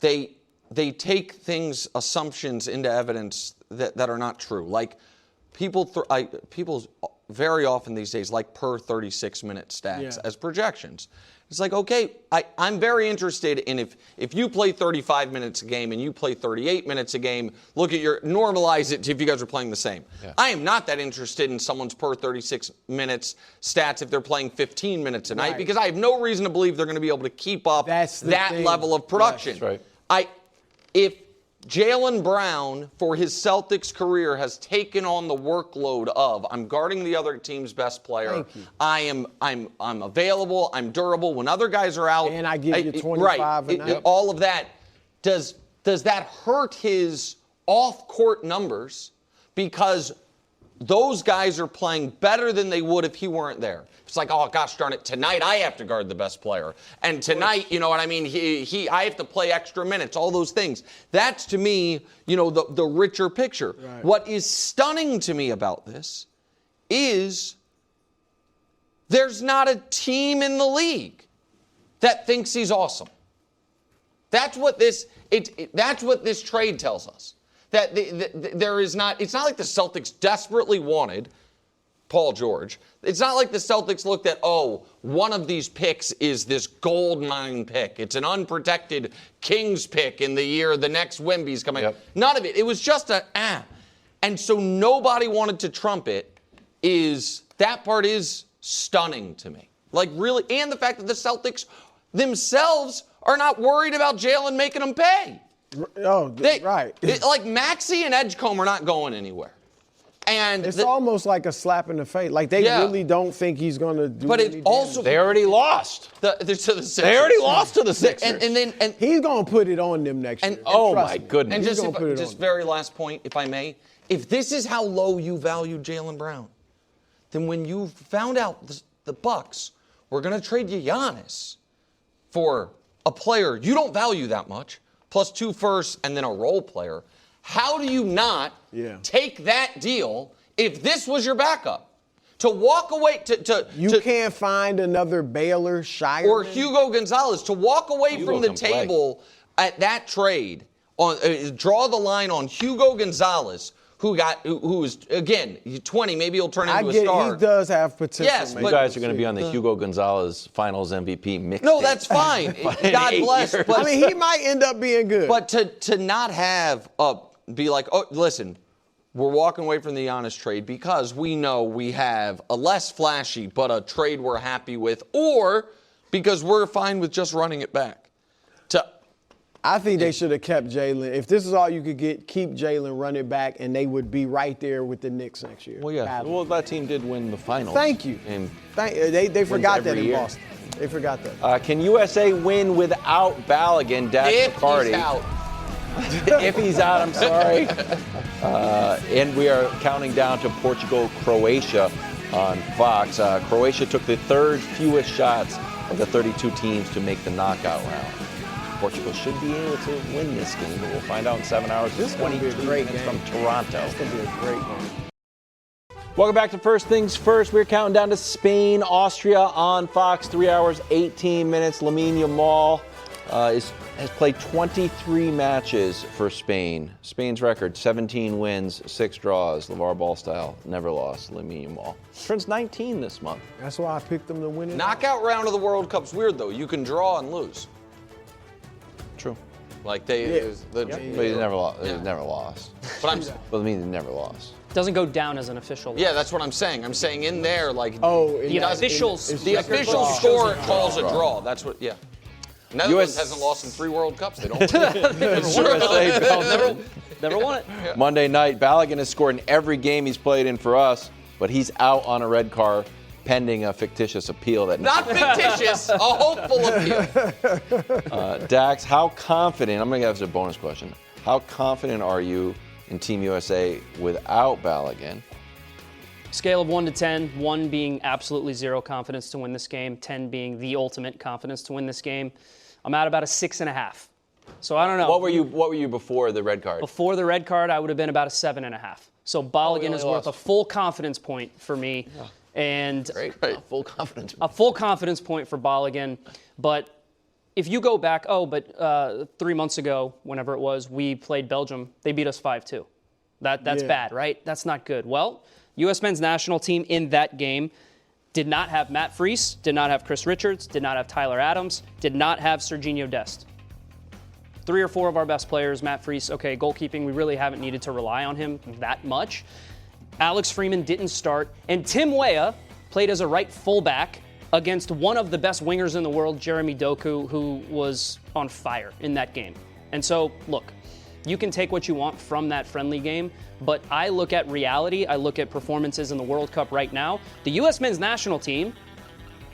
they take assumptions into evidence that are not true. Like people very often these days like per 36-minute stats as projections. It's like, okay, I'm very interested in if you play 35 minutes a game and you play 38 minutes a game, normalize it to if you guys are playing the same. Yeah. I am not that interested in someone's per 36 minutes stats if they're playing 15 minutes a night because I have no reason to believe they're going to be able to keep up that level of production. Yes, right. If Jaylen Brown, for his Celtics career, has taken on the workload of I'm guarding the other team's best player. I'm available. I'm durable. When other guys are out, and I give you 25 a night. All of that. Does that hurt his off-court numbers? Because those guys are playing better than they would if he weren't there. It's like, oh, gosh darn it, tonight I have to guard the best player. And tonight, you know what I mean, I have to play extra minutes, all those things. That's, to me, the richer picture. Right. What is stunning to me about this is there's not a team in the league that thinks he's awesome. That's what this trade tells us. That there is not. It's not like the Celtics desperately wanted Paul George. It's not like the Celtics looked at, one of these picks is this gold mine pick. It's an unprotected Kings pick in the year the next Wemby's coming. Yep. None of it. It was just and so nobody wanted to trump it. That part is stunning to me. Like, really, and the fact that the Celtics themselves are not worried about Jaylen making them pay. Right. Like, Maxey and Edgecombe are not going anywhere. And it's almost like a slap in the face. Like, they really don't think he's going to do anything. But it also... They already lost. To the Sixers. They already lost to the Sixers. And he's going to put it on them next year. Oh, my goodness. And just very last point, if I may. If this is how low you value Jaylen Brown, then when you found out the Bucks were going to trade you Giannis for a player you don't value that much, plus 2 firsts and then a role player, how do you not take that deal if this was your backup? To walk away You can't find another Baylor, Shire, or Hugo Gonzalez to walk away from the table at that trade. Draw the line on Hugo Gonzalez, who is again 20. Maybe he'll turn into a star. He does have potential. Yes, you guys are going to be on the Hugo Gonzalez Finals MVP mixtape. No, that's fine. God bless. But, I mean, he might end up being good. But to not have be like, listen, we're walking away from the Giannis trade because we know we have a less flashy but a trade we're happy with, or because we're fine with just running it back. I think they should have kept Jaylen. If this is all you could get, keep Jaylen, run it back, and they would be right there with the Knicks next year. Well, yeah. Well, that team did win the finals. Thank you. And they forgot that in Boston. They forgot that. Can USA win without Balogun? If he's out. If he's out, I'm sorry. And we are counting down to Portugal-Croatia on Fox. Croatia took the 3rd fewest shots of the 32 teams to make the knockout round. Portugal should be able to win this game, but we'll find out in 7 hours. This is going to be a great game from Toronto. It's going to be a great game. Welcome back to First Things First. We're counting down to Spain, Austria on Fox. 3 hours, 18 minutes. Lamine Yamal has played 23 matches for Spain. Spain's record, 17 wins, 6 draws. LeVar Ball style, never lost. Lamine Yamal turns 19 this month. That's why I picked them to win it. Knockout round of the World Cup's weird, though. You can draw and lose. True. Like but he's never lost. He's never lost. But I mean, he's never lost. Doesn't go down as an official loss. Yeah, that's what I'm saying. I'm saying in there, like the official score calls a draw. That's what. Yeah. Netherlands hasn't lost in 3 World Cups. They don't. USA, Belgium. Never won it. Yeah. Monday night, Balogun has scored in every game he's played in for us, but he's out on a red card pending a fictitious appeal. Not fictitious, a hopeful appeal. Dax, how confident, I'm going to give you a bonus question. How confident are you in Team USA without Balogun? Scale of 1 to 10, 1 being absolutely 0 confidence to win this game, 10 being the ultimate confidence to win this game. I'm at about a 6.5. So I don't know. What were you before the red card? Before the red card, I would have been about a 7.5. So Balogun is worth a full confidence point for me. Yeah. And great. A full confidence point. A full confidence point for Balogun. But if you go back, 3 months ago, whenever it was, we played Belgium. They beat us 5-2. That's bad, right? That's not good. Well, U.S. men's national team in that game did not have Matt Freese, did not have Chris Richards, did not have Tyler Adams, did not have Serginho Dest. 3 or 4 of our best players, Matt Freese, goalkeeping, we really haven't needed to rely on him that much. Alex Freeman didn't start, and Tim Weah played as a right fullback against one of the best wingers in the world, Jeremy Doku, who was on fire in that game. And so, look, you can take what you want from that friendly game, but I look at reality, I look at performances in the World Cup right now. The U.S. men's national team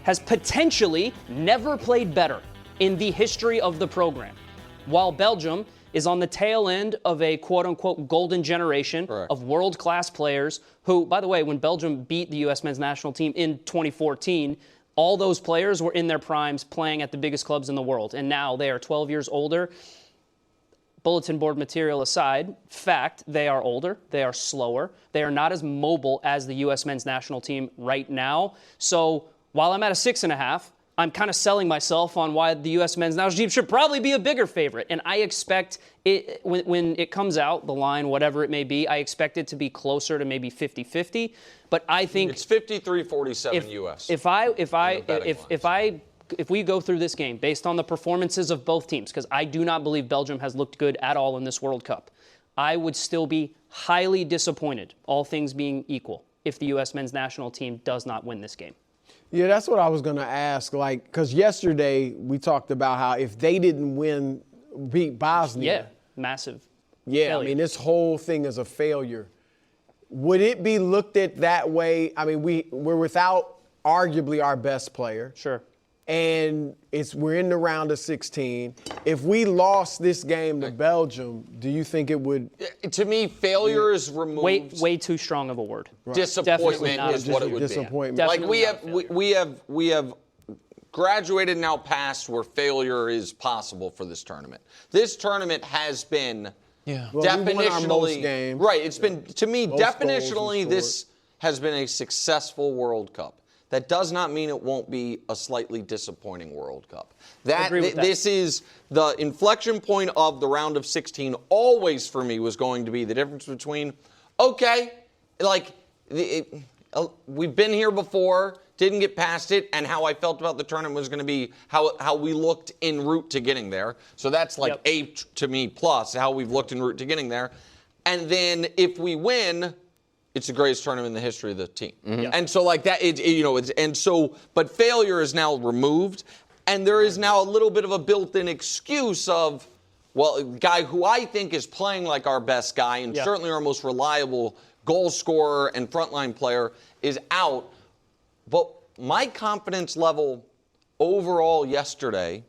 has potentially never played better in the history of the program, while Belgium is on the tail end of a quote-unquote golden generation of world-class players who, by the way, when Belgium beat the U.S. men's national team in 2014, all those players were in their primes playing at the biggest clubs in the world. And now they are 12 years older. Bulletin board material aside, fact, they are older, they are slower, they are not as mobile as the U.S. men's national team right now. So while I'm at a 6.5, I'm kind of selling myself on why the U.S. men's national team should probably be a bigger favorite. And I expect it, when it comes out, the line, whatever it may be, I expect it to be closer to maybe 50-50. But I think it's 53-47 U.S. If we go through this game based on the performances of both teams, because I do not believe Belgium has looked good at all in this World Cup, I would still be highly disappointed, all things being equal, if the U.S. men's national team does not win this game. Yeah, that's what I was going to ask. Like, because yesterday we talked about how if they didn't beat Bosnia. Massive. Yeah, failure. I mean, this whole thing is a failure. Would it be looked at that way? I mean, we're without arguably our best player. Sure. And we're in the round of 16. If we lost this game to Belgium, do you think it would? To me, failure is removed. Way too strong of a word. Right. Disappointment is what it would disappointment. be. Like we have graduated now past where failure is possible for this tournament. This tournament has been definitionally right. It's been, to me, definitionally this has been a successful World Cup. That does not mean it won't be a slightly disappointing World Cup. This is the inflection point of the round of 16 always for me was going to be the difference between, we've been here before, didn't get past it, and how I felt about the tournament was going to be how we looked en route to getting there. So that's A to me plus, how we've looked en route to getting there. And then if we win, it's the greatest tournament in the history of the team. Mm-hmm. And so but failure is now removed, and there is now a little bit of a built-in excuse of, well, a guy who I think is playing like our best guy and certainly our most reliable goal scorer and frontline player is out. But my confidence level overall yesterday,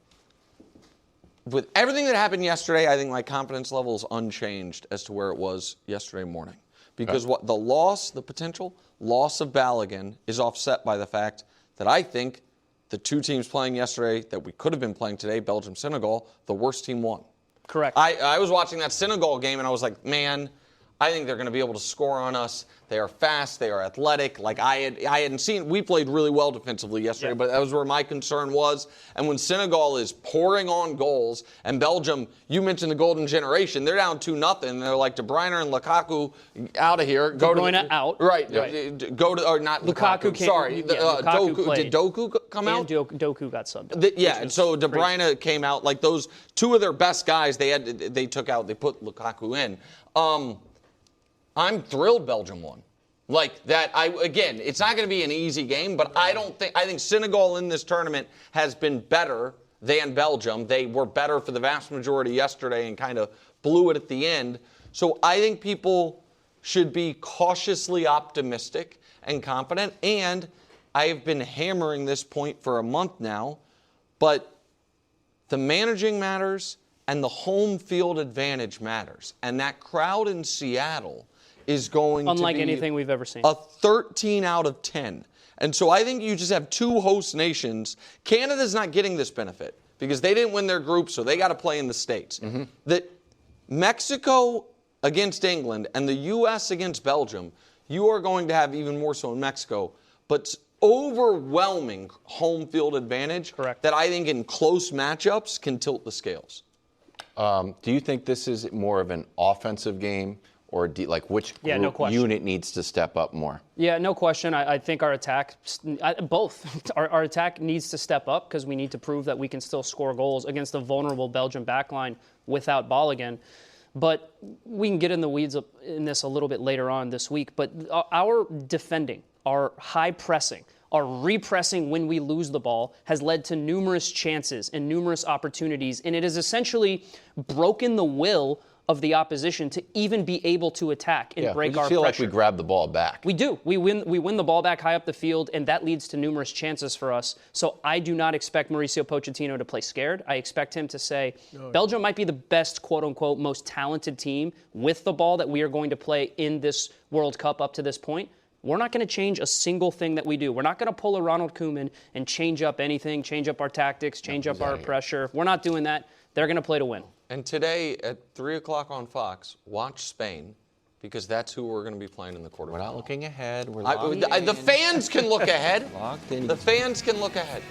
with everything that happened yesterday, I think my confidence level is unchanged as to where it was yesterday morning. Because the potential loss of Balogun is offset by the fact that I think the two teams playing yesterday that we could have been playing today, Belgium, Senegal, the worst team won. Correct. I was watching that Senegal game and I was like, man, I think they're going to be able to score on us. They are fast. They are athletic. Like I hadn't seen. We played really well defensively yesterday, but that was where my concern was. And when Senegal is pouring on goals, and Belgium, you mentioned the golden generation, they're down 2-0. They're like De Bruyne and Lukaku out of here. De Bruyne out. Right. Go to or not Lukaku. Sorry. Doku. Did Doku come out? And Doku got subbed out. And so De Bruyne came out. Like those two of their best guys, they took out. They put Lukaku in. I'm thrilled Belgium won. Like that, it's not going to be an easy game, but I think Senegal in this tournament has been better than Belgium. They were better for the vast majority yesterday and kind of blew it at the end. So I think people should be cautiously optimistic and confident. And I've been hammering this point for a month now, but the managing matters and the home field advantage matters. And that crowd in Seattle is going unlike to be anything we've ever seen. A 13 out of 10. And so I think you just have two host nations. Canada's not getting this benefit because they didn't win their group, so they got to play in the States. Mm-hmm. That Mexico against England and the U.S. against Belgium, you are going to have even more so in Mexico, but overwhelming home field advantage. Correct. That I think in close matchups can tilt the scales. Do you think this is more of an offensive game? Or which unit needs to step up more? Yeah, no question. I think our attack, both. Our attack needs to step up because we need to prove that we can still score goals against a vulnerable Belgian backline without Balogun. But we can get in the weeds in this a little bit later on this week. But our defending, our high pressing, our repressing when we lose the ball has led to numerous chances and numerous opportunities. And it has essentially broken the will of the opposition to even be able to attack and break our pressure. We feel like we grab the ball back. We do. We win the ball back high up the field, and that leads to numerous chances for us. So I do not expect Mauricio Pochettino to play scared. I expect him to say, Belgium might be the best, quote-unquote, most talented team with the ball that we are going to play in this World Cup up to this point. We're not going to change a single thing that we do. We're not going to pull a Ronald Koeman and change up anything, change up our tactics, change up our pressure. If we're not doing that, they're going to play to win. And today at 3 o'clock on Fox, watch Spain, because that's who we're going to be playing in the quarterfinals. We're not looking ahead. The fans can look ahead. The fans can look ahead.